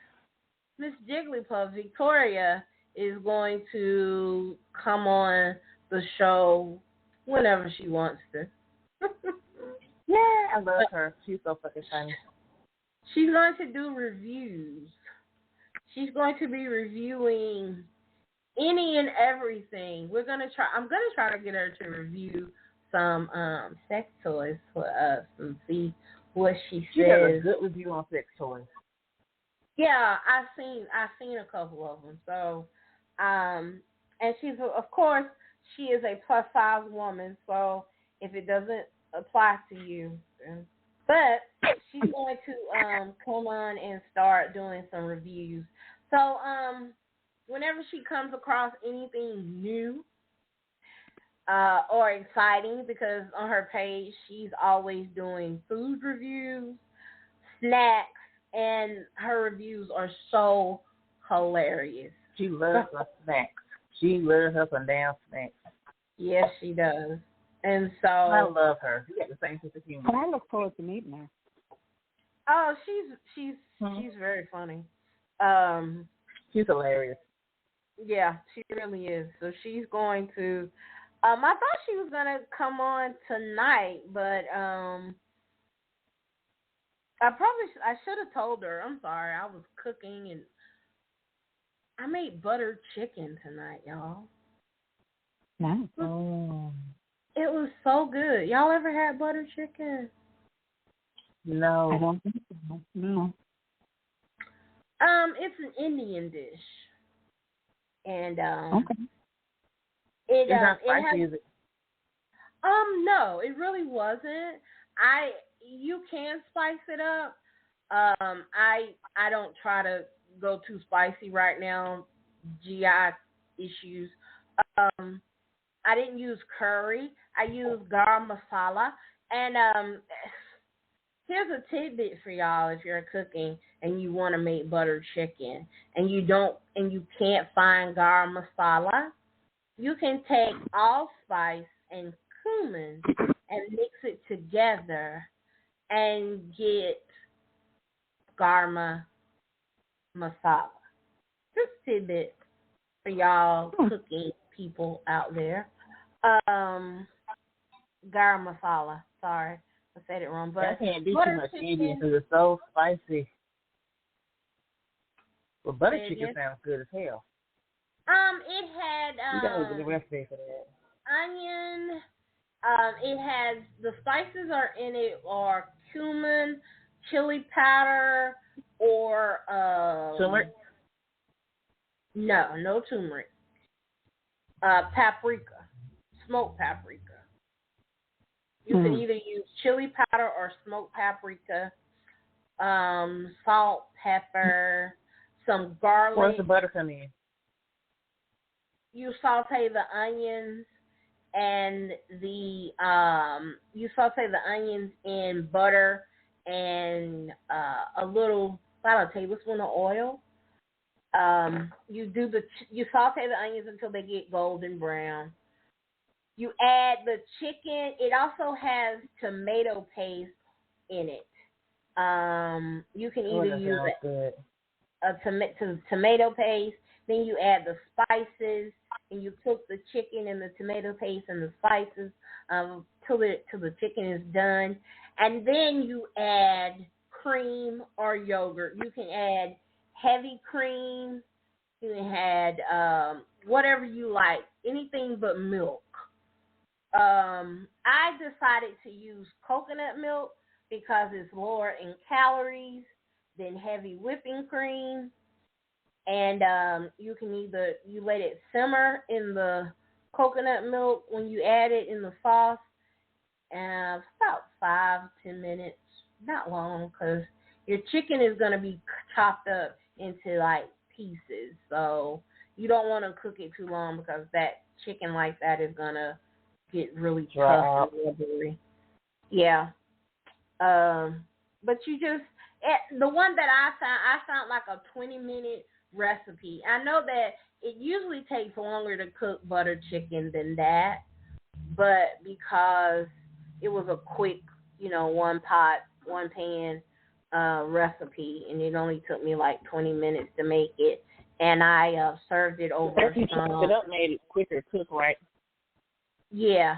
Miss Jigglypuff, Victoria, is going to come on the show whenever she wants to. Yeah, I love her. She's so fucking funny. She's going to do reviews. She's going to be reviewing any and everything. I'm gonna try to get her to review some sex toys for us and see what she says. She has a good review on sex toys. Yeah, I've seen a couple of them. So, and she's, of course, she is a plus size woman. So if it doesn't apply to you, but she's going to come on and start doing some reviews. So whenever she comes across anything new or exciting, because on her page she's always doing food reviews, snacks. And her reviews are so hilarious. She loves her snacks. She loves her some damn snacks. Yes, she does. And so I love her. She got the same sense of humor. I look forward to meeting her. Oh, she's very funny. She's hilarious. Yeah, she really is. So she's going to. I thought she was gonna come on tonight, but I should have told her. I'm sorry. I was cooking and I made buttered chicken tonight, y'all. Nice. Oh. It was so good. Y'all ever had buttered chicken? No. I don't think so. No. It's an Indian dish, and Okay. It's not spicy, is it? No, it really wasn't. You can spice it up. I don't try to go too spicy right now. GI issues. I didn't use curry. I used garam masala. And here's a tidbit for y'all: if you're cooking and you want to make buttered chicken and you can't find garam masala, you can take allspice and cumin and mix it together and get garam masala. Just tidbit for y'all cooking people out there. Garam masala. Sorry, I said it wrong. But I can't do too much Indian because it's so spicy. But butter chicken sounds good as hell. It had you gotta get the recipe for that. Onion. It has the spices are in it are cumin, chili powder, or turmeric. No turmeric. Paprika, smoked paprika. You can either use chili powder or smoked paprika. Salt, pepper, some garlic. Where's the butter come in? You saute the onions and in butter and about a tablespoon of oil. You saute the onions until they get golden brown. You add the chicken. It also has tomato paste in it. You can either use a tomato paste. Then you add the spices, and you cook the chicken and the tomato paste and the spices till the chicken is done. And then you add cream or yogurt. You can add heavy cream. You can add whatever you like, anything but milk. I decided to use coconut milk because it's lower in calories than heavy whipping cream. And you can you let it simmer in the coconut milk when you add it in the sauce, and about 5-10 minutes, not long, because your chicken is going to be chopped up into like pieces, so you don't want to cook it too long because that chicken like that is going to get really tough and rubbery. Yeah. But you just, the one that I found like a 20-minute recipe. I know that it usually takes longer to cook butter chicken than that, but because it was a quick, one pot, one pan recipe, and it only took me like 20 minutes to make it, and I served it over some. You chopped it up, made it quicker to cook, right? Yeah.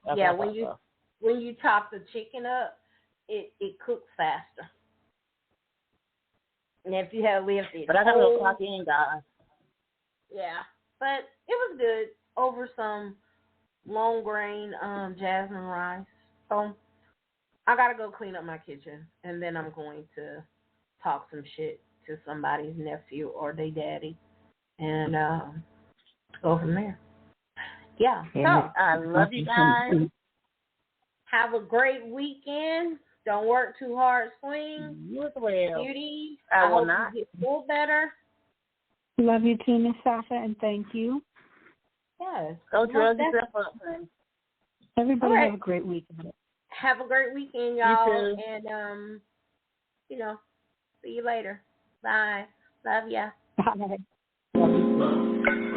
That's yeah, when you chop the chicken up, it cooks faster. And if you had left it, but I gotta go clock in, guys. Yeah, but it was good over some long grain jasmine rice. So I gotta go clean up my kitchen, and then I'm going to talk some shit to somebody's nephew or their daddy, and go from there. Yeah. So I love you guys. Have a great weekend. Don't work too hard. Swing. You as well. Beauty. I will hope not. You get feel better. Love you too, Miss Sasha, and thank you. Yes. Go drug yourself up, honey. Everybody have a great weekend. Have a great weekend, y'all. You too. And see you later. Bye. Love ya. Bye. Love you too.